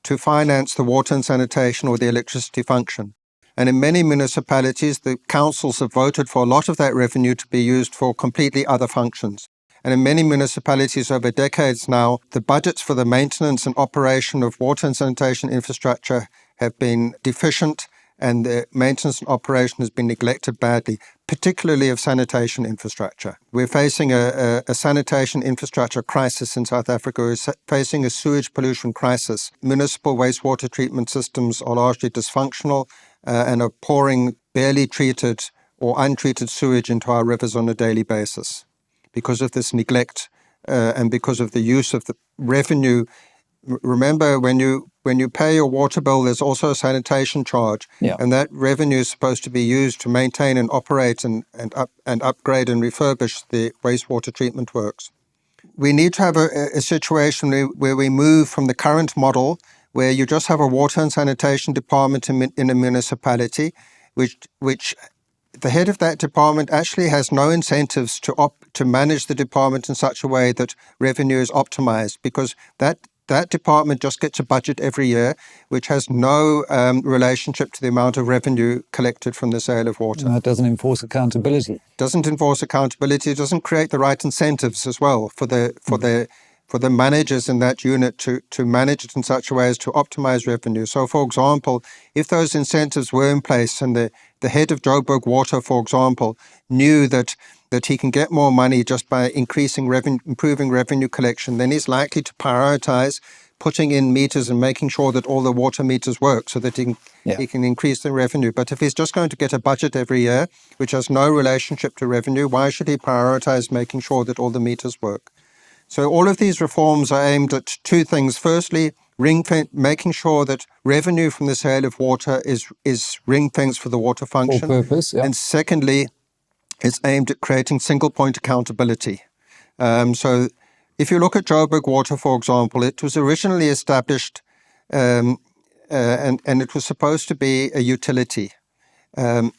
to finance the water and sanitation or the electricity function. And in many municipalities, the councils have voted for a lot of that revenue to be used for completely other functions. And in many municipalities over decades now, the budgets for the maintenance and operation of water and sanitation infrastructure have been deficient, and the maintenance and operation has been neglected badly, particularly of sanitation infrastructure. We're facing a sanitation infrastructure crisis in South Africa. We're facing a sewage pollution crisis. Municipal wastewater treatment systems are largely dysfunctional and are pouring barely treated or untreated sewage into our rivers on a daily basis. Because of this neglect and because of the use of the revenue. Remember, when you pay your water bill, there's also a sanitation charge, and that revenue is supposed to be used to maintain and operate and upgrade and refurbish the wastewater treatment works. We need to have a situation where we move from the current model, where you just have a water and sanitation department in a municipality, which the head of that department actually has no incentives to manage the department in such a way that revenue is optimized, because that department just gets a budget every year, which has no relationship to the amount of revenue collected from the sale of water. And that doesn't enforce accountability. Doesn't enforce accountability. It doesn't create the right incentives as well for the managers in that unit to manage it in such a way as to optimize revenue. So, for example, if those incentives were in place and the head of Joburg Water, for example, knew that that he can get more money just by improving revenue collection, then he's likely to prioritize putting in meters and making sure that all the water meters work so that he can increase the revenue. But if he's just going to get a budget every year, which has no relationship to revenue, why should he prioritize making sure that all the meters work? So all of these reforms are aimed at two things. Firstly, making sure that revenue from the sale of water is ring-fenced for the water function. For purpose, yeah. And secondly, it's aimed at creating single-point accountability. So if you look at Joburg Water, for example, it was originally established and it was supposed to be a utility, a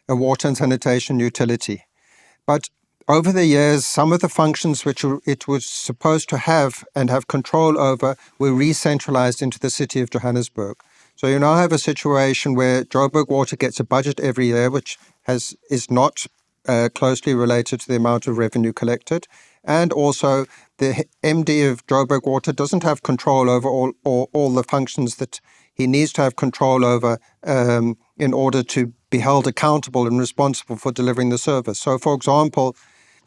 water and sanitation utility. But over the years, some of the functions which it was supposed to have and have control over were re-centralized into the city of Johannesburg. So you now have a situation where Joburg Water gets a budget every year, which is not closely related to the amount of revenue collected. And also the MD of Joburg Water doesn't have control over all the functions that he needs to have control over in order to be held accountable and responsible for delivering the service. So, for example,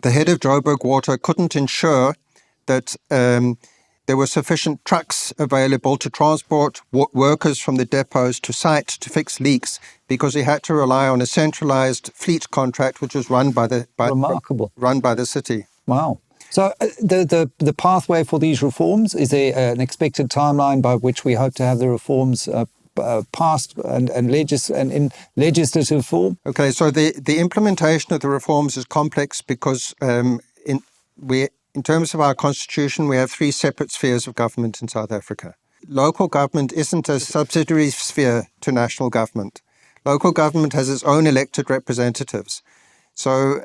the head of Joburg Water couldn't ensure that there were sufficient trucks available to transport workers from the depots to site to fix leaks, because he had to rely on a centralized fleet contract, which was run by the city. Wow. So the pathway for these reforms, is there an expected timeline by which we hope to have the reforms passed and in legislative form? Okay, so the implementation of the reforms is complex because in terms of our constitution, we have three separate spheres of government in South Africa. Local government isn't a subsidiary sphere to national government. Local government has its own elected representatives. So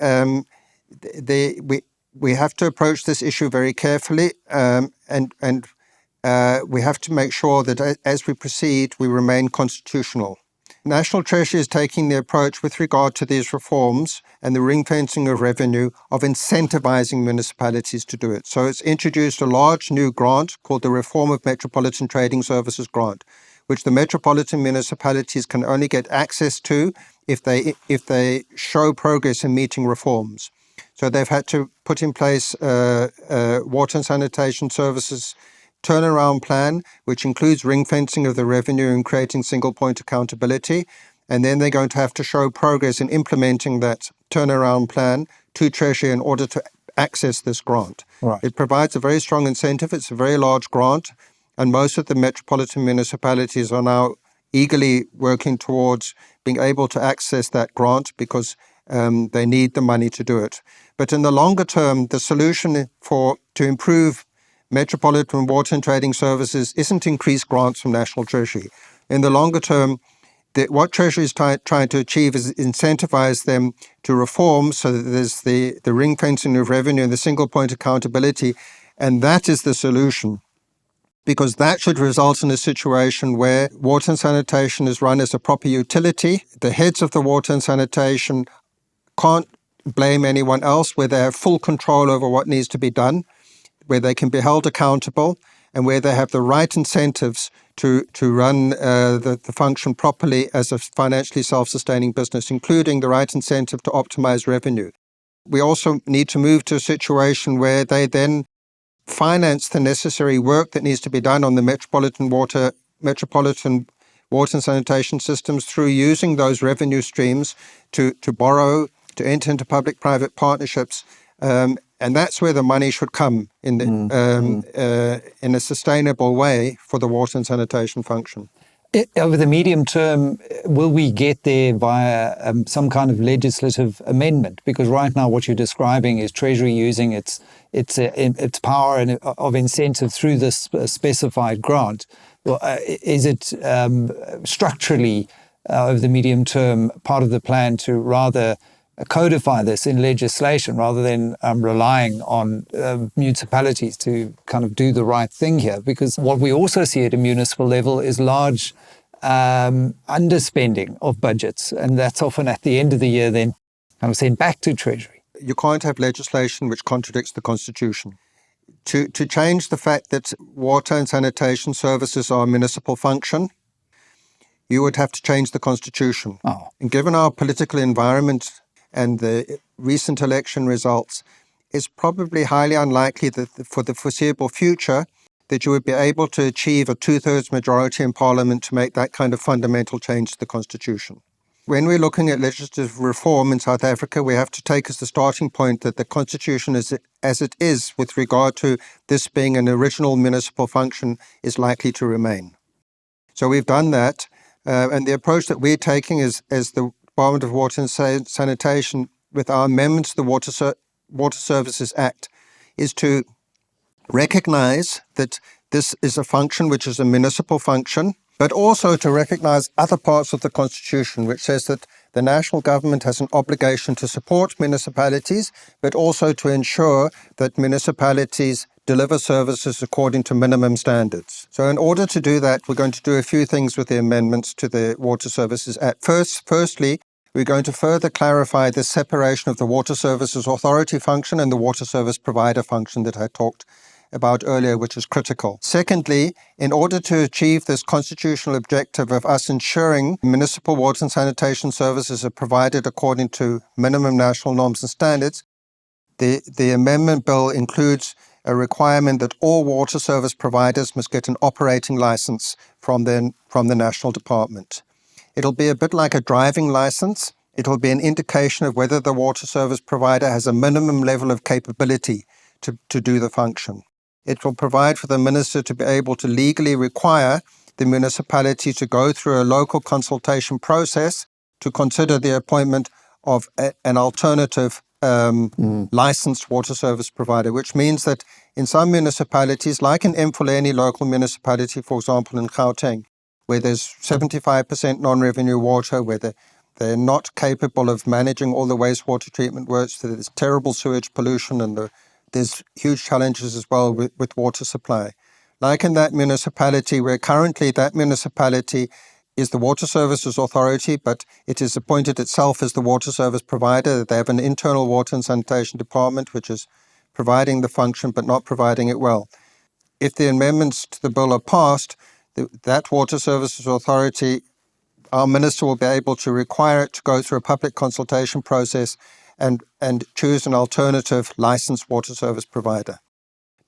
we have to approach this issue very carefully, and we have to make sure that as we proceed, we remain constitutional. National Treasury is taking the approach with regard to these reforms and the ring-fencing of revenue of incentivizing municipalities to do it. So it's introduced a large new grant called the Reform of Metropolitan Trading Services Grant, which the metropolitan municipalities can only get access to if they show progress in meeting reforms. So they've had to put in place water and sanitation services turnaround plan, which includes ring fencing of the revenue and creating single point accountability. And then they're going to have to show progress in implementing that turnaround plan to Treasury in order to access this grant. Right. It provides a very strong incentive. It's a very large grant. And most of the metropolitan municipalities are now eagerly working towards being able to access that grant because they need the money to do it. But in the longer term, the solution to improve metropolitan water and trading services isn't increased grants from National Treasury. In the longer term, what Treasury is trying to achieve is incentivize them to reform so that there's the ring fencing of revenue and the single point accountability. And that is the solution, because that should result in a situation where water and sanitation is run as a proper utility. The heads of the water and sanitation can't blame anyone else, where they have full control over what needs to be done, where they can be held accountable, and where they have the right incentives to run the function properly as a financially self-sustaining business, including the right incentive to optimize revenue. We also need to move to a situation where they then finance the necessary work that needs to be done on the metropolitan water and sanitation systems through using those revenue streams to borrow, to enter into public-private partnerships. And that's where the money should come in a sustainable way for the water and sanitation function. Over the medium term, will we get there via some kind of legislative amendment? Because right now what you're describing is Treasury using its power and of incentive through this specified grant. Well, is it structurally over the medium term part of the plan to rather codify this in legislation rather than relying on municipalities to kind of do the right thing here? Because what we also see at a municipal level is large underspending of budgets, and that's often at the end of the year then kind of sent back to Treasury. You can't have legislation which contradicts the Constitution. To change the fact that water and sanitation services are a municipal function, you would have to change the Constitution. Oh. And given our political environment and the recent election results, it's probably highly unlikely that for the foreseeable future that you would be able to achieve a 2/3 majority in Parliament to make that kind of fundamental change to the Constitution. When we're looking at legislative reform in South Africa, we have to take as the starting point that the Constitution, as it is with regard to this being an original municipal function, is likely to remain. So we've done that, and the approach that we're taking is, as the Department of Water and Sanitation, with our amendment to the Water Services Act, is to recognize that this is a function which is a municipal function, but also to recognize other parts of the Constitution, which says that the national government has an obligation to support municipalities, but also to ensure that municipalities deliver services according to minimum standards. So in order to do that, we're going to do a few things with the amendments to the Water Services Act. Firstly, we're going to further clarify the separation of the Water Services Authority function and the Water Service Provider function that I talked about earlier, which is critical. Secondly, in order to achieve this constitutional objective of us ensuring municipal water and sanitation services are provided according to minimum national norms and standards, the amendment bill includes a requirement that all water service providers must get an operating license from the national department. It'll be a bit like a driving license. It'll be an indication of whether the water service provider has a minimum level of capability to do the function. It will provide for the minister to be able to legally require the municipality to go through a local consultation process to consider the appointment of an alternative licensed water service provider, which means that in some municipalities, like in Mfuleni local municipality, for example, in Gauteng, where there's 75% non-revenue water, where they're not capable of managing all the wastewater treatment works, there's terrible sewage pollution, and there's huge challenges as well with water supply. Like in that municipality, where currently that municipality is the Water Services Authority, but it is appointed itself as the water service provider. They have an internal water and sanitation department, which is providing the function but not providing it well. If the amendments to the bill are passed, that Water Services Authority, our minister will be able to require it to go through a public consultation process and choose an alternative licensed water service provider.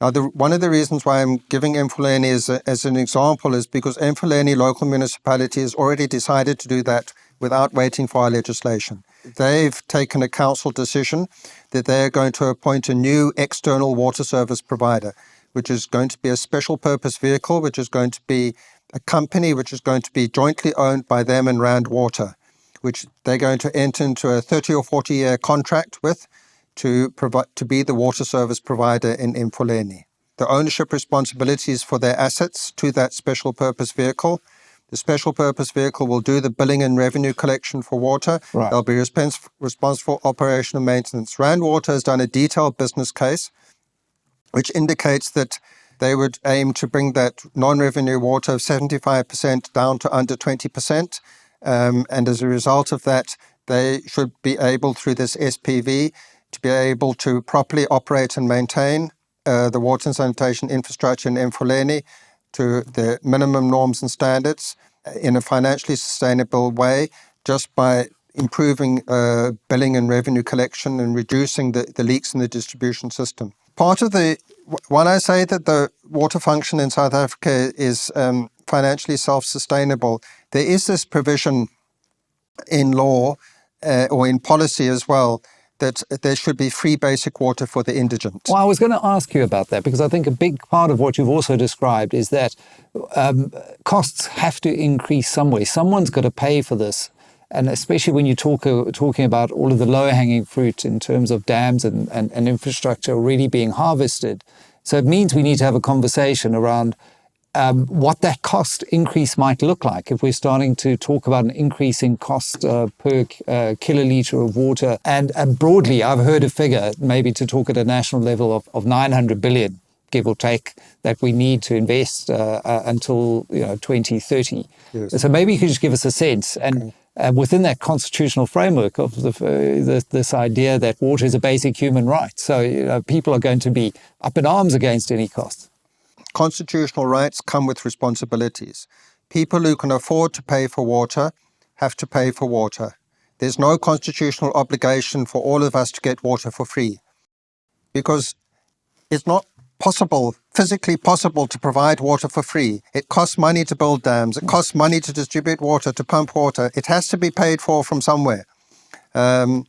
Now, one of the reasons why I'm giving Mfuleni as an example is because Mfuleni local municipality has already decided to do that without waiting for our legislation. They've taken a council decision that they're going to appoint a new external water service provider, which is going to be a special purpose vehicle, which is going to be a company which is going to be jointly owned by them and Rand Water, which they're going to enter into a 30 or 40-year contract with to be the water service provider in Mfuleni. The ownership responsibilities for their assets to that special purpose vehicle. The special purpose vehicle will do the billing and revenue collection for water. Right. They'll be responsible for operation and maintenance. Rand Water has done a detailed business case which indicates that they would aim to bring that non-revenue water of 75% down to under 20%. And as a result of that, they should be able, through this SPV, to be able to properly operate and maintain the water and sanitation infrastructure in Mfuleni to the minimum norms and standards in a financially sustainable way, just by improving billing and revenue collection and reducing the leaks in the distribution system. When I say that the water function in South Africa is financially self-sustainable, there is this provision in law or in policy as well that there should be free basic water for the indigent. Well, I was going to ask you about that, because I think a big part of what you've also described is that costs have to increase some way. Someone's got to pay for this. And especially when you're talking about all of the low-hanging fruit in terms of dams and infrastructure already being harvested. So it means we need to have a conversation around what that cost increase might look like if we're starting to talk about an increase in cost per kiloliter of water. And broadly, I've heard a figure, maybe to talk at a national level, of 900 billion, give or take, that we need to invest until 2030. Yes. So maybe you could just give us a sense. And within that constitutional framework of this idea that water is a basic human right. So people are going to be up in arms against any costs. Constitutional rights come with responsibilities. People who can afford to pay for water have to pay for water. there's no constitutional obligation for all of us to get water for free, because it's not physically possible to provide water for free. It costs money to build dams. It costs money to distribute water, to pump water. It has to be paid for from somewhere. And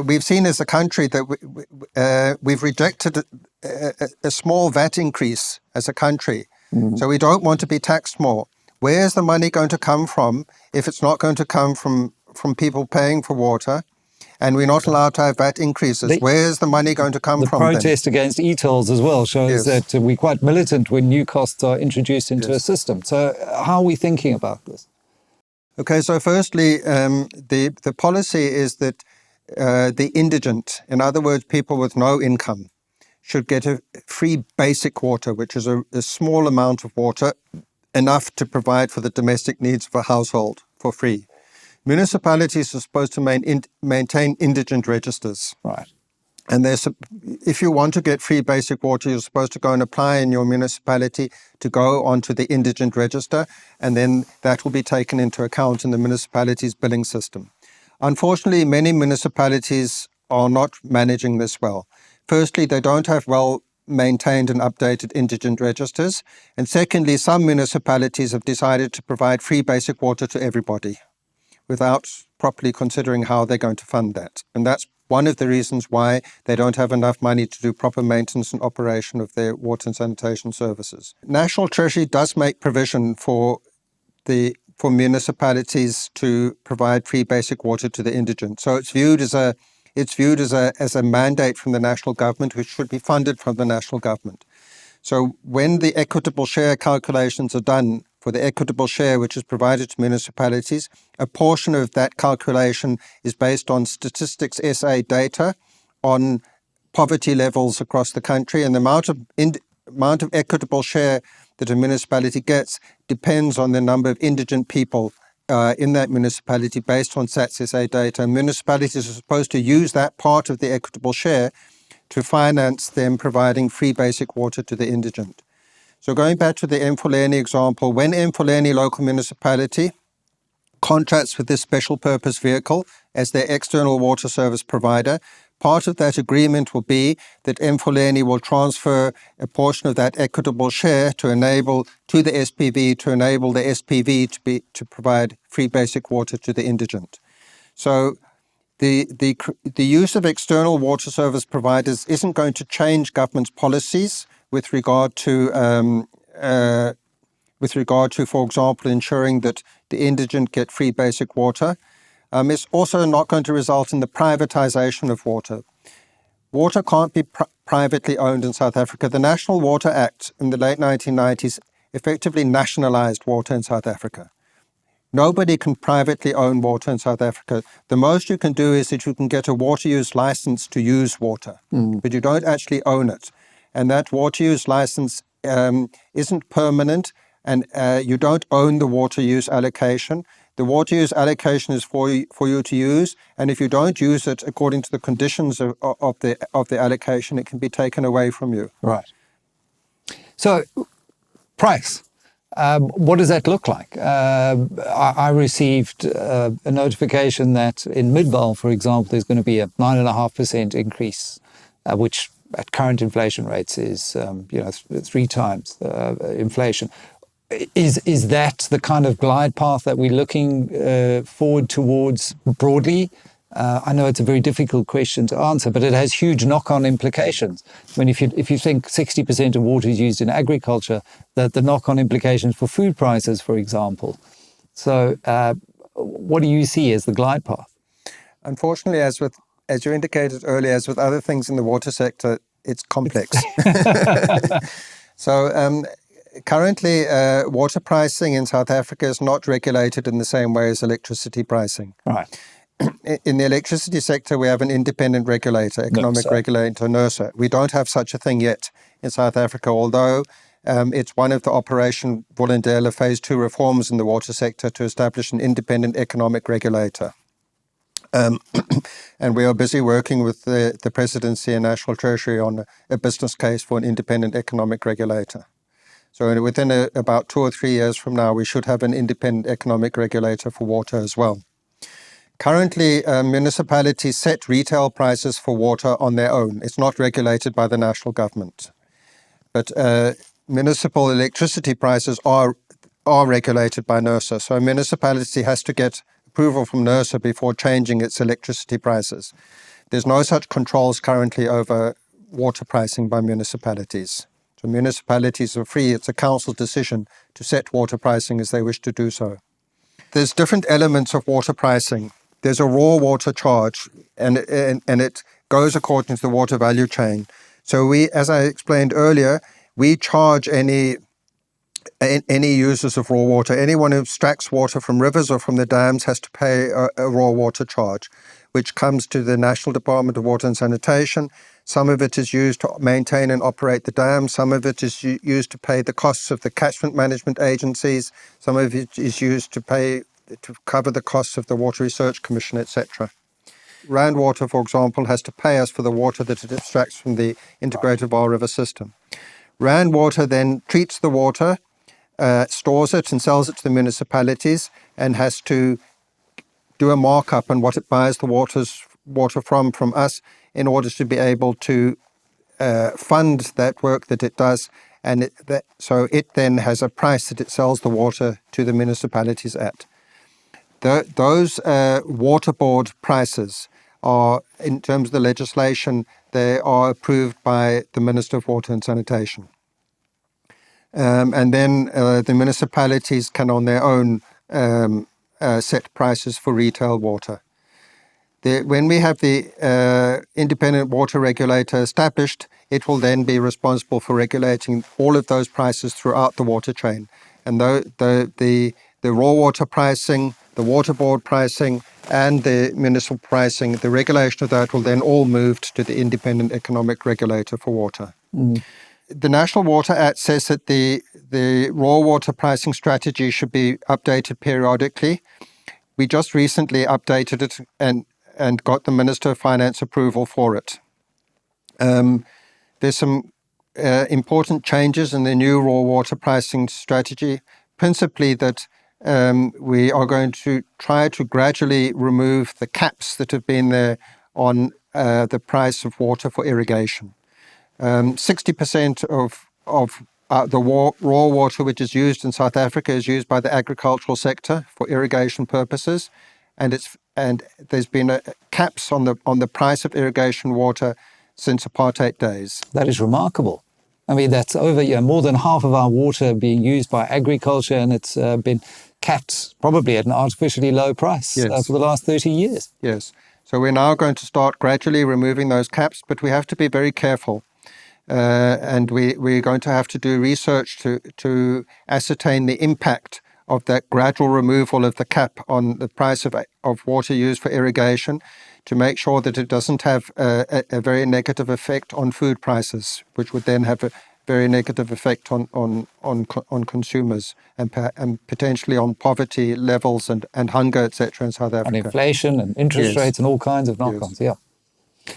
we've seen as a country that we've rejected a small VAT increase as a country. Mm-hmm. So we don't want to be taxed more. Where's the money going to come from if it's not going to come from people paying for water? And we're not allowed to have VAT increases. Where's the money going to come from? The protest against e-tolls as well shows that we're quite militant when new costs are introduced into a system. So how are we thinking about this? Okay, so firstly, the policy is that the indigent, in other words, people with no income, should get a free basic water, which is a small amount of water, enough to provide for the domestic needs of a household for free. Municipalities are supposed to maintain indigent registers. Right. And if you want to get free basic water, you're supposed to go and apply in your municipality to go onto the indigent register, and then that will be taken into account in the municipality's billing system. Unfortunately, many municipalities are not managing this well. Firstly, they don't have well-maintained and updated indigent registers. And secondly, some municipalities have decided to provide free basic water to everybody without properly considering how they're going to fund that. And that's one of the reasons why they don't have enough money to do proper maintenance and operation of their water and sanitation services. National Treasury does make provision for municipalities to provide free basic water to the indigent. So it's viewed as a mandate from the national government, which should be funded from the national government. So when the equitable share calculations are done for the equitable share which is provided to municipalities, a portion of that calculation is based on Statistics SA data on poverty levels across the country, and the amount of equitable share that a municipality gets depends on the number of indigent people in that municipality based on Stats SA data. And municipalities are supposed to use that part of the equitable share to finance them providing free basic water to the indigent. So going back to the Mfuleni example, when Mfuleni local municipality contracts with this special purpose vehicle as their external water service provider, part of that agreement will be that Mfuleni will transfer a portion of that equitable share to the SPV to enable the SPV to provide free basic water to the indigent. So the use of external water service providers isn't going to change government's policies with regard to, for example, ensuring that the indigent get free basic water. It's also not going to result in the privatization of water. Water can't be privately owned in South Africa. The National Water Act in the late 1990s effectively nationalized water in South Africa. Nobody can privately own water in South Africa. The most you can do is that you can get a water use license to use water, but you don't actually own it. And that water use license isn't permanent, and you don't own the water use allocation. The water use allocation is for you to use, and if you don't use it according to the conditions of the allocation, it can be taken away from you. Right. So, price. What does that look like? I received a notification that in Midvaal, for example, there's going to be a 9.5% increase, which at current inflation rates is 3 times inflation. Is that the kind of glide path that we're looking forward towards broadly? I know it's a very difficult question to answer, but it has huge knock-on implications. I mean, if you think 60% of water is used in agriculture, the knock-on implications for food prices, for example. So what do you see as the glide path? Unfortunately, as you indicated earlier, as with other things in the water sector, it's complex. So currently, water pricing in South Africa is not regulated in the same way as electricity pricing. Right. In the electricity sector, we have an independent regulator, economic regulator, NWRIA. We don't have such a thing yet in South Africa, although it's one of the Operation Vulindlela Phase 2 reforms in the water sector to establish an independent economic regulator. And we are busy working with the Presidency and National Treasury on a business case for an independent economic regulator. So within about 2 or 3 years from now, we should have an independent economic regulator for water as well. Currently, municipalities set retail prices for water on their own. It's not regulated by the national government. But municipal electricity prices are regulated by NWRIA. So a municipality has to get approval from NWRIA before changing its electricity prices. There's no such controls currently over water pricing by municipalities. So municipalities are free. It's a council decision to set water pricing as they wish to do so. There's different elements of water pricing. There's a raw water charge, and it goes according to the water value chain. So we, as I explained earlier, we charge any users of raw water. Anyone who extracts water from rivers or from the dams has to pay a raw water charge, which comes to the National Department of Water and Sanitation. Some of it is used to maintain and operate the dams. Some of it is used to pay the costs of the catchment management agencies. Some of it is used to cover the costs of the Water Research Commission, etc. Rand Water, for example, has to pay us for the water that it extracts from the integrated Vaal River system. Rand Water then treats the water, stores it and sells it to the municipalities, and has to do a markup on what it buys the water from us in order to be able to fund that work that it does. And so it then has a price that it sells the water to the municipalities at. Those water board prices are, in terms of the legislation, they are approved by the Minister of Water and Sanitation. And then the municipalities can on their own set prices for retail water. When we have the independent water regulator established, it will then be responsible for regulating all of those prices throughout the water chain. And the raw water pricing, the water board pricing, and the municipal pricing, the regulation of that will then all move to the independent economic regulator for water. Mm. The National Water Act says that the raw water pricing strategy should be updated periodically. We just recently updated it and got the Minister of Finance approval for it. There's some important changes in the new raw water pricing strategy, principally that we are going to try to gradually remove the caps that have been there on the price of water for irrigation. 60% of the raw water which is used in South Africa is used by the agricultural sector for irrigation purposes, and there's been caps on the price of irrigation water since apartheid days. That is remarkable. I mean, that's over more than half of our water being used by agriculture, and it's been capped probably at an artificially low price for the last 30 years. Yes. So we're now going to start gradually removing those caps, but we have to be very careful. And we're going to have to do research to ascertain the impact of that gradual removal of the cap on the price of water used for irrigation, to make sure that it doesn't have a very negative effect on food prices, which would then have a very negative effect on consumers and potentially on poverty levels and hunger, etc. in South Africa. And inflation and interest rates and all kinds of knock-ons. Yes. Yeah.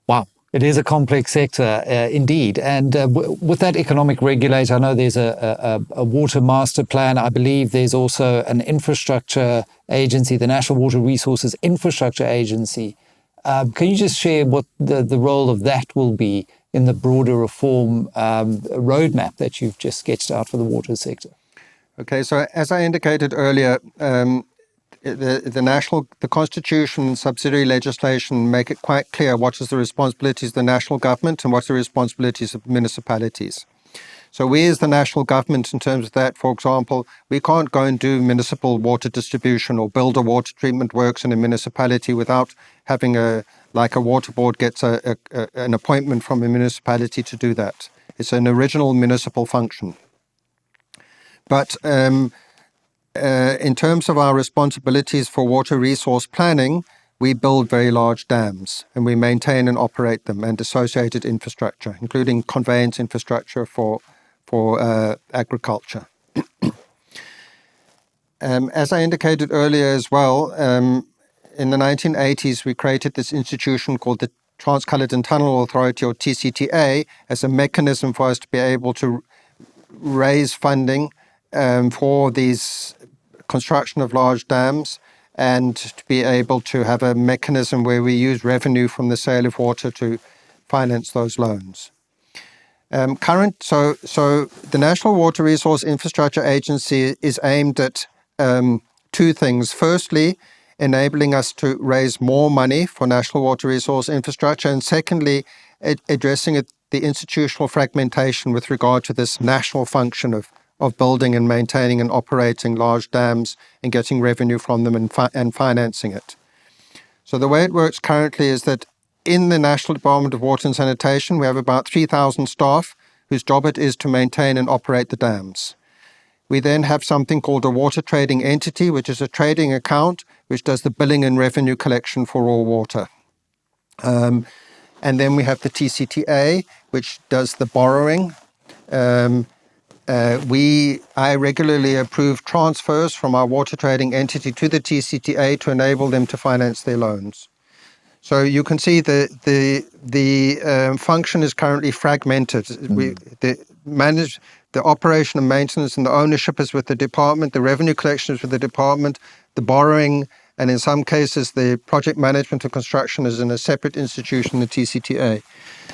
Wow. It is a complex sector indeed. And with that economic regulator, I know there's a water master plan. I believe there's also an infrastructure agency, the National Water Resources Infrastructure Agency. Can you just share what the role of that will be in the broader reform roadmap that you've just sketched out for the water sector? Okay, so as I indicated earlier, the Constitution and subsidiary legislation make it quite clear what is the responsibilities of the national government and what are the responsibilities of municipalities. So we as the national government, in terms of that, for example, we can't go and do municipal water distribution or build a water treatment works in a municipality without having a water board gets an appointment from a municipality to do that. It's an original municipal function. But in terms of our responsibilities for water resource planning, we build very large dams and we maintain and operate them and associated infrastructure, including conveyance infrastructure for agriculture. As I indicated earlier as well, in the 1980s, we created this institution called the Trans-Caledon Tunnel Authority, or TCTA, as a mechanism for us to be able to raise funding for these construction of large dams and to be able to have a mechanism where we use revenue from the sale of water to finance those loans. So the National Water Resource Infrastructure Agency is aimed at two things. Firstly, enabling us to raise more money for national water resource infrastructure, and secondly, addressing the institutional fragmentation with regard to this national function of building and maintaining and operating large dams and getting revenue from them and financing it. So the way it works currently is that in the National Department of Water and Sanitation, we have about 3,000 staff whose job it is to maintain and operate the dams. We then have something called a water trading entity, which is a trading account which does the billing and revenue collection for raw water. And then we have the TCTA, which does the borrowing. I regularly approve transfers from our water trading entity to the TCTA to enable them to finance their loans. So you can see the function is currently fragmented. The operation and maintenance and the ownership is with the department, the revenue collection is with the department, the borrowing, and in some cases the project management and construction is in a separate institution, the TCTA.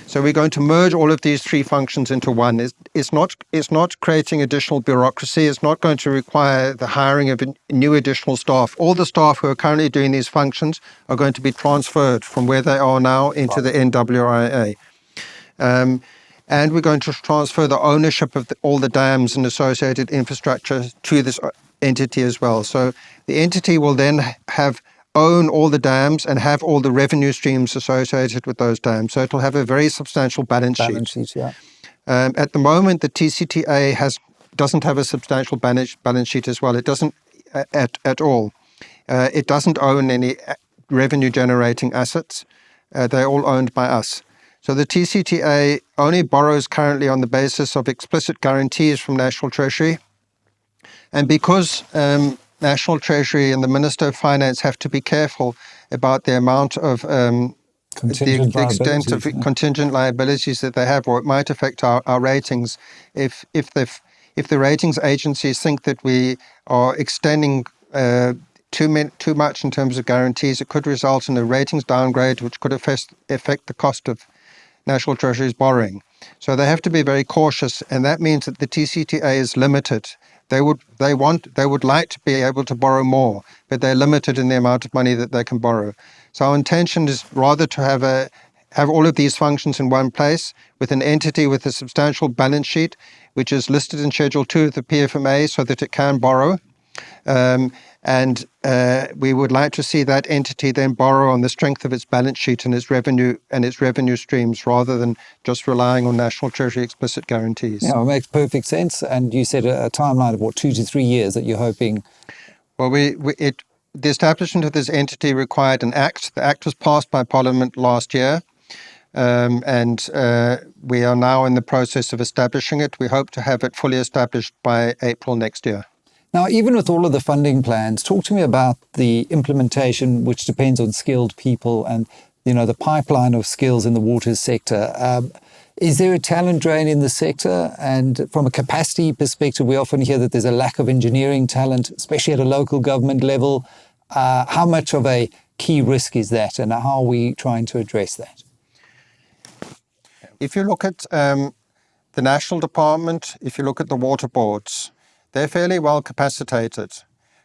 So we're going to merge all of these three functions into one. It's not creating additional bureaucracy. It's not going to require the hiring of new additional staff. All the staff who are currently doing these functions are going to be transferred from where they are now into the NWRIA. And we're going to transfer the ownership of all the dams and associated infrastructure to this entity as well. So the entity will then own all the dams and have all the revenue streams associated with those dams. So it'll have a very substantial balance sheet. Yeah. At the moment, the TCTA doesn't have a substantial balance sheet as well. It doesn't at all. It doesn't own any revenue-generating assets. They're all owned by us. So the TCTA only borrows currently on the basis of explicit guarantees from National Treasury. And because National Treasury and the Minister of Finance have to be careful about the amount of the extent of contingent liabilities that they have, or it might affect our ratings if the ratings agencies think that we are extending too much in terms of guarantees, it could result in a ratings downgrade, which could affect the cost of National Treasury's borrowing. So they have to be very cautious, and that means that the TCTA is limited. They would like to be able to borrow more, but they're limited in the amount of money that they can borrow. So our intention is rather to have all of these functions in one place with an entity with a substantial balance sheet, which is listed in Schedule 2 of the PFMA so that it can borrow. And we would like to see that entity then borrow on the strength of its balance sheet and its revenue streams, rather than just relying on National Treasury explicit guarantees. Yeah, it makes perfect sense. And you said a timeline of 2 to 3 years that you're hoping. Well, the establishment of this entity required an act. The act was passed by Parliament last year, and we are now in the process of establishing it. We hope to have it fully established by April next year. Now, even with all of the funding plans, talk to me about the implementation, which depends on skilled people and, the pipeline of skills in the water sector. Is there a talent drain in the sector? And from a capacity perspective, we often hear that there's a lack of engineering talent, especially at a local government level. How much of a key risk is that, and how are we trying to address that? If you look at the National Department, if you look at the water boards, they're fairly well capacitated.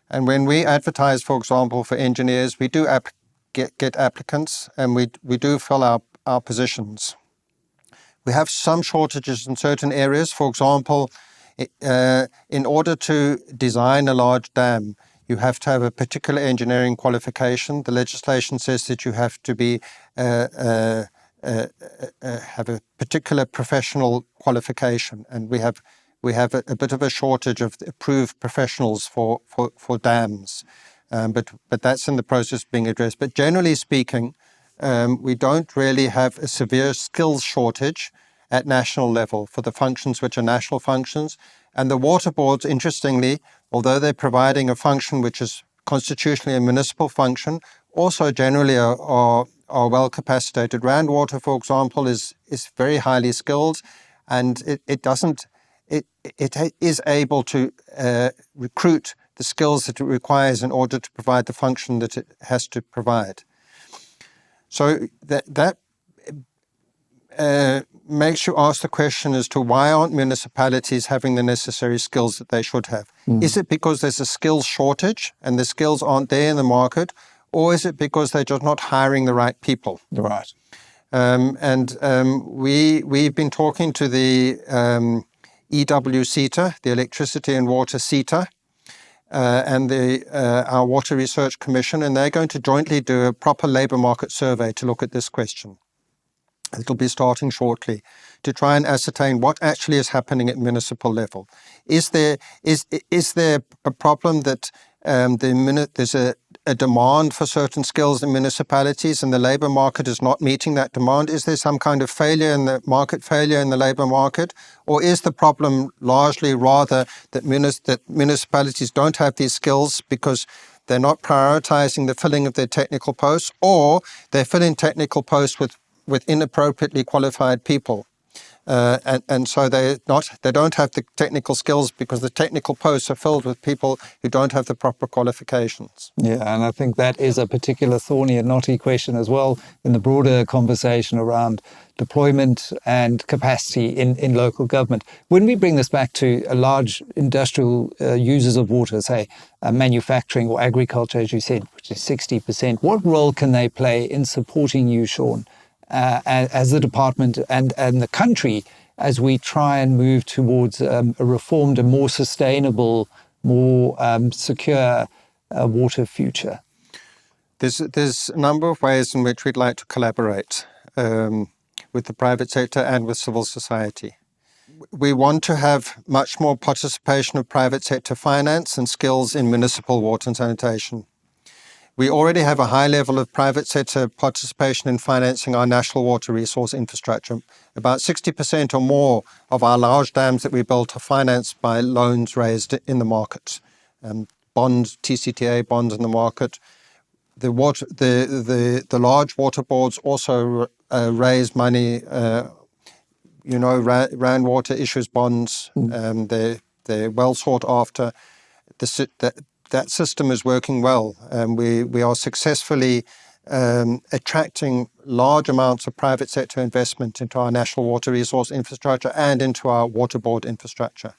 And when we advertise, for example, for engineers, we do get applicants, and we do fill our positions. We have some shortages in certain areas. For example, in order to design a large dam, you have to have a particular engineering qualification. The legislation says that you have to be have a particular professional qualification, and we have a bit of a shortage of approved professionals for dams, but that's in the process of being addressed. But generally speaking, we don't really have a severe skills shortage at national level for the functions which are national functions. And the water boards, interestingly, although they're providing a function which is constitutionally a municipal function, also generally are well capacitated. Rand Water, for example, is very highly skilled, and it is able to recruit the skills that it requires in order to provide the function that it has to provide. So that makes you ask the question as to why aren't municipalities having the necessary skills that they should have? Is it because there's a skills shortage and the skills aren't there in the market, or is it because they're just not hiring the right people? Right. We've been talking to the EWCETA, the Electricity and Water CETA, and our Water Research Commission, and they're going to jointly do a proper labour market survey to look at this question. It'll be starting shortly to try and ascertain what actually is happening at municipal level. Is there a problem that there's a demand for certain skills in municipalities and the labour market is not meeting that demand? Is there some kind of failure in the labour market? Or is the problem largely rather that municipalities don't have these skills because they're not prioritizing the filling of their technical posts, or they're filling technical posts with inappropriately qualified people? And so they don't have the technical skills because the technical posts are filled with people who don't have the proper qualifications. Yeah, and I think that is a particular thorny and knotty question as well in the broader conversation around deployment and capacity in local government. When we bring this back to a large industrial users of water, say manufacturing or agriculture, as you said, which is 60%, what role can they play in supporting you, Sean, as the department and the country as we try and move towards a reformed and more sustainable, more secure water future? There's a number of ways in which we'd like to collaborate with the private sector and with civil society. We want to have much more participation of private sector finance and skills in municipal water and sanitation. We already have a high level of private sector participation in financing our national water resource infrastructure. About 60% or more of our large dams that we built are financed by loans raised in the market. Bonds, TCTA bonds in the market. The large water boards also raise money. Rand Water issues bonds. They're well sought after. That system is working well. We are successfully attracting large amounts of private sector investment into our national water resource infrastructure and into our water board infrastructure.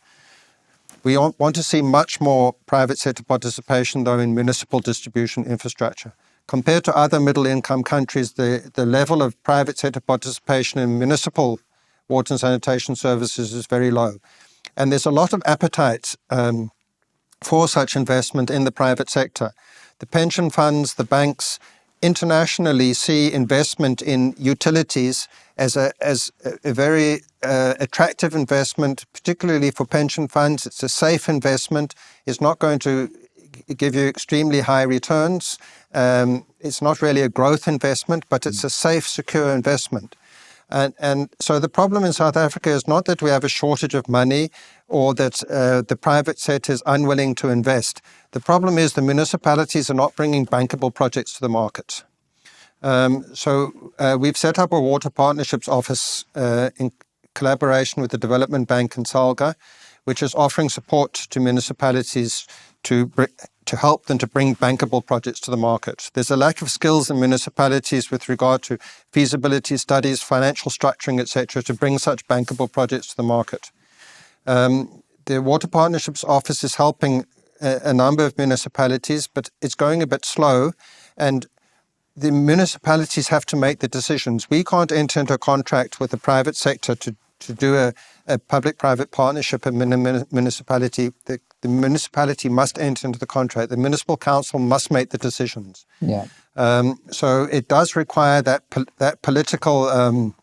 We want to see much more private sector participation, though, in municipal distribution infrastructure. Compared to other middle-income countries, the level of private sector participation in municipal water and sanitation services is very low. And there's a lot of appetite for such investment in the private sector. The pension funds, the banks internationally see investment in utilities as a very attractive investment, particularly for pension funds. It's a safe investment. It's not going to give you extremely high returns. It's not really a growth investment, but it's a safe, secure investment. And so the problem in South Africa is not that we have a shortage of money or that the private sector is unwilling to invest. The problem is the municipalities are not bringing bankable projects to the market. So we've set up a water partnerships office in collaboration with the Development Bank in Salga, which is offering support to municipalities to help them to bring bankable projects to the market. There's a lack of skills in municipalities with regard to feasibility studies, financial structuring, etc., to bring such bankable projects to the market. The Water Partnerships Office is helping a number of municipalities, but it's going a bit slow, and the municipalities have to make the decisions. We can't enter into a contract with the private sector to do a public-private partnership in a municipality. The municipality must enter into the contract. The municipal council must make the decisions. Yeah. So it does require that political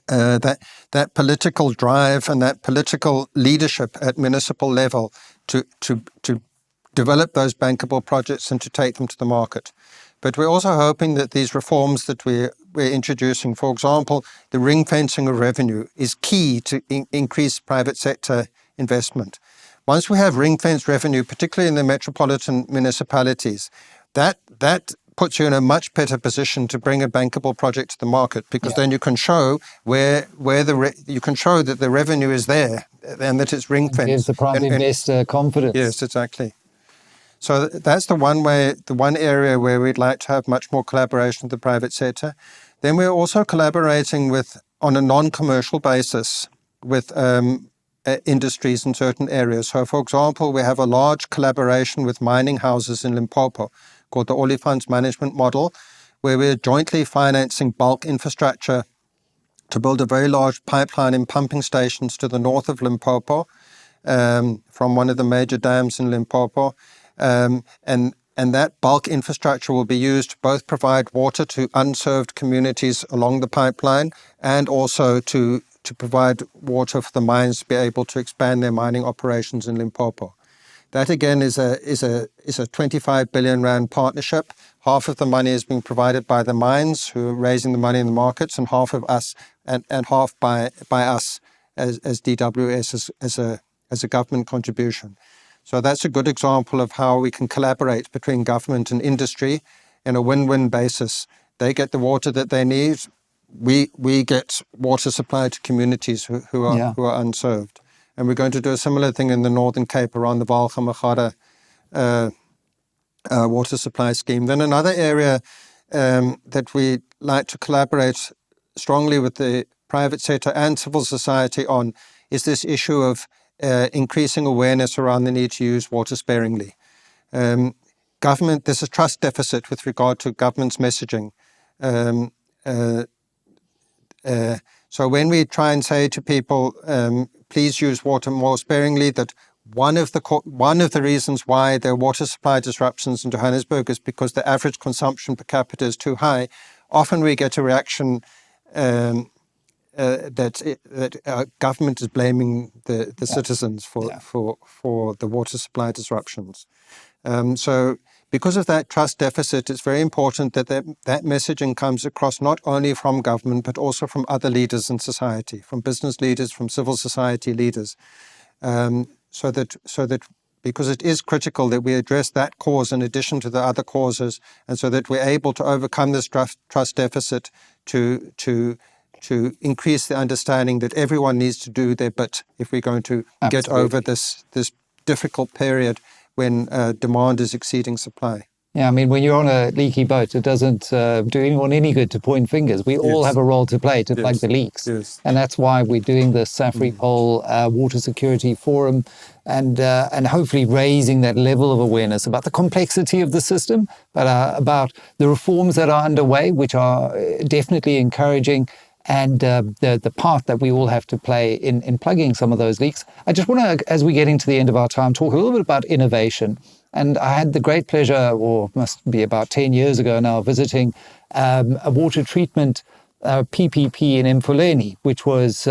that political drive and that political leadership at municipal level to develop those bankable projects and to take them to the market. But we're also hoping that these reforms that we're introducing, for example, the ring fencing of revenue, is key to increase private sector investment. Once we have ring fence revenue, particularly in the metropolitan municipalities, that puts you in a much better position to bring a bankable project to the market, because then you can show you can show that the revenue is there and that it's ring fenced. Gives the private investor confidence. Yes, exactly. So that's the one area where we'd like to have much more collaboration with the private sector. Then we're also collaborating on a non-commercial basis with industries in certain areas. So, for example, we have a large collaboration with mining houses in Limpopo called the Oliphants Management Model, where we're jointly financing bulk infrastructure to build a very large pipeline and pumping stations to the north of Limpopo from one of the major dams in Limpopo. And that bulk infrastructure will be used to both provide water to unserved communities along the pipeline and also to provide water for the mines to be able to expand their mining operations in Limpopo. That again is a 25 billion rand partnership. Half of the money is being provided by the mines who are raising the money in the markets, and half of us and half by us as DWS as a government contribution. So that's a good example of how we can collaborate between government and industry in a win-win basis. They get the water that they need. We get water supply to communities who are unserved. And we're going to do a similar thing in the Northern Cape around the Walcha water supply scheme. Then another area that we like to collaborate strongly with the private sector and civil society on is this issue of increasing awareness around the need to use water sparingly. There's a trust deficit with regard to government's messaging. So when we try and say to people, please use water more sparingly, that one of the reasons why there are water supply disruptions in Johannesburg is because the average consumption per capita is too high. Often we get a reaction that our government is blaming the citizens for the water supply disruptions. So because of that trust deficit, it's very important that messaging comes across not only from government, but also from other leaders in society, from business leaders, from civil society leaders, so that because it is critical that we address that cause in addition to the other causes, and so that we're able to overcome this trust deficit to increase the understanding that everyone needs to do their bit if we're going to get over this difficult period when demand is exceeding supply. Yeah, I mean, when you're on a leaky boat, it doesn't do anyone any good to point fingers. We all have a role to play to plug the leaks. Yes. And that's why we're doing the Safripol Water Security Forum and hopefully raising that level of awareness about the complexity of the system, but about the reforms that are underway, which are definitely encouraging, and the part that we all have to play in plugging some of those leaks. I just want to, as we're getting to the end of our time, talk a little bit about innovation. And I had the great pleasure, or must be about 10 years ago now, visiting a water treatment PPP in Mfuleni, which was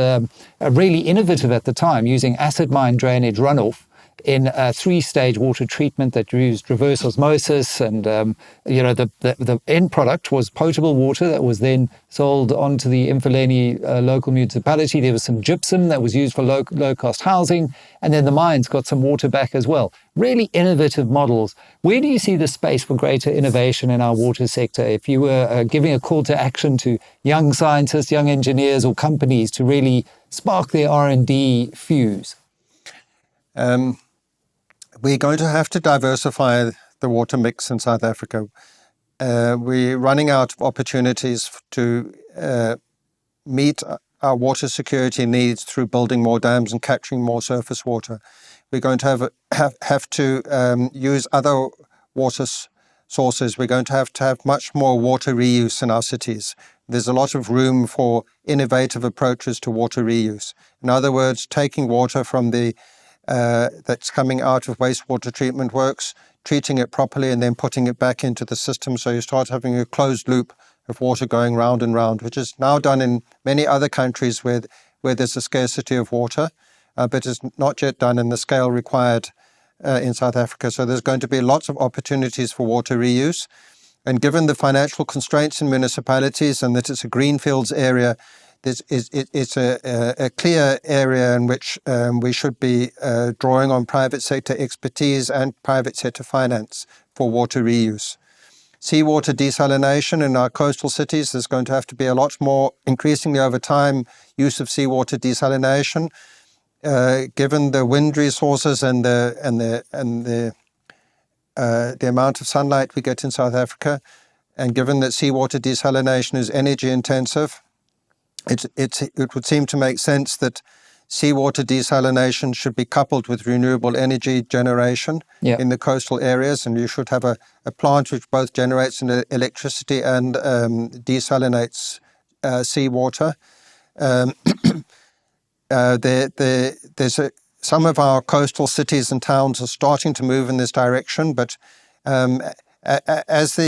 really innovative at the time, using acid mine drainage runoff in a 3-stage water treatment that used reverse osmosis, and the end product was potable water that was then sold onto the Mfuleni local municipality. There was some gypsum that was used for low-cost housing, and then the mines got some water back as well. Really innovative models. Where do you see the space for greater innovation in our water sector? If you were giving a call to action to young scientists, young engineers, or companies to really spark their R&D fuse? We're going to have to diversify the water mix in South Africa. We're running out of opportunities to meet our water security needs through building more dams and capturing more surface water. We're going to have to use other water sources. We're going to have much more water reuse in our cities. There's a lot of room for innovative approaches to water reuse. In other words, taking water from that's coming out of wastewater treatment works, treating it properly, and then putting it back into the system. So you start having a closed loop of water going round and round, which is now done in many other countries where there's a scarcity of water, but is not yet done in the scale required in South Africa. So there's going to be lots of opportunities for water reuse. And given the financial constraints in municipalities and that it's a greenfields area, it's a clear area in which we should be drawing on private sector expertise and private sector finance for water reuse. Seawater desalination in our coastal cities, there's going to have to be a lot more, increasingly over time, use of seawater desalination. Given the wind resources and the the amount of sunlight we get in South Africa, and given that seawater desalination is energy intensive, it would seem to make sense that seawater desalination should be coupled with renewable energy generation in the coastal areas, and you should have a plant which both generates electricity and desalinates seawater. Some of our coastal cities and towns are starting to move in this direction, but as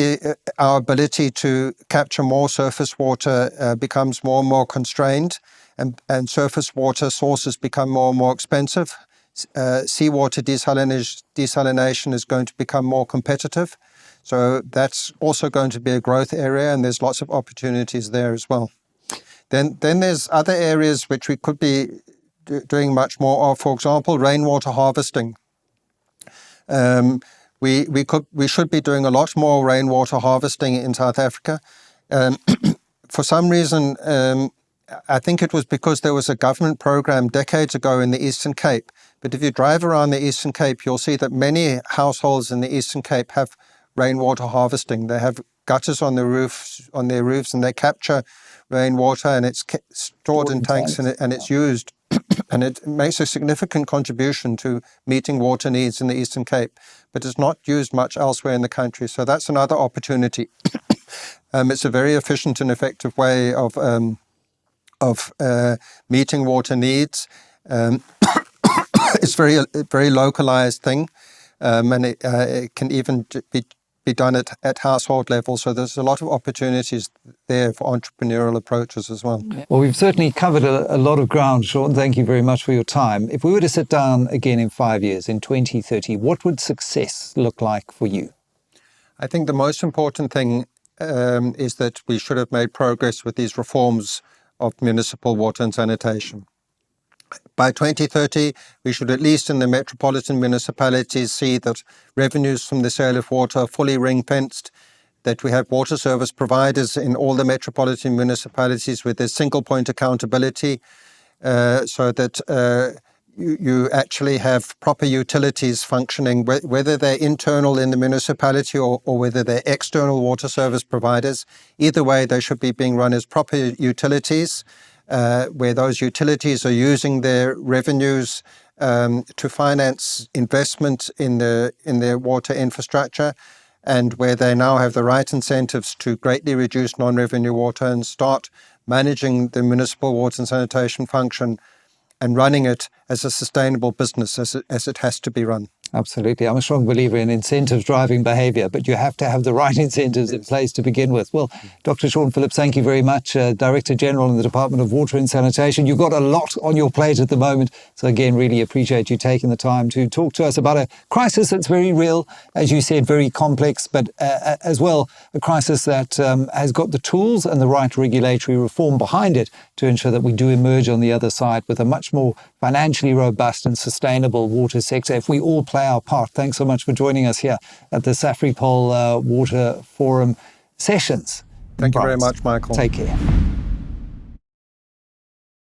our ability to capture more surface water becomes more and more constrained, and surface water sources become more and more expensive, seawater desalination is going to become more competitive. So that's also going to be a growth area, and there's lots of opportunities there as well. Then there's other areas which we could be doing much more of. For example, rainwater harvesting. We should be doing a lot more rainwater harvesting in South Africa. For some reason, I think it was because there was a government program decades ago in the Eastern Cape. But if you drive around the Eastern Cape, you'll see that many households in the Eastern Cape have rainwater harvesting. They have gutters on their roofs, and they capture rainwater, and it's stored in tanks, and it's used. And it makes a significant contribution to meeting water needs in the Eastern Cape, but it's not used much elsewhere in the country. So that's another opportunity. It's a very efficient and effective way of meeting water needs. It's very localized thing, and it can even be done at household level. So there's a lot of opportunities there for entrepreneurial approaches as well. Well, we've certainly covered a lot of ground, Sean. Thank you very much for your time. If we were to sit down again in 5 years, in 2030, what would success look like for you? I think the most important thing is that we should have made progress with these reforms of municipal water and sanitation. By 2030, we should, at least in the metropolitan municipalities, see that revenues from the sale of water are fully ring-fenced, that we have water service providers in all the metropolitan municipalities with a single point accountability, so that you actually have proper utilities functioning, whether they're internal in the municipality or whether they're external water service providers. Either way, they should be being run as proper utilities, where those utilities are using their revenues to finance investment in their water infrastructure, and where they now have the right incentives to greatly reduce non-revenue water and start managing the municipal water and sanitation function and running it as a sustainable business as it has to be run. Absolutely. I'm a strong believer in incentives driving behaviour, but you have to have the right incentives in place to begin with. Well, Dr. Sean Phillips, thank you very much, Director General in the Department of Water and Sanitation. You've got a lot on your plate at the moment. So again, really appreciate you taking the time to talk to us about a crisis that's very real, as you said, very complex, but as well, a crisis that has got the tools and the right regulatory reform behind it to ensure that we do emerge on the other side with a much more financially robust and sustainable water sector if we all play our part. Thanks so much for joining us here at the Safripol Water Forum sessions. Thank you very much, Michael. Take care.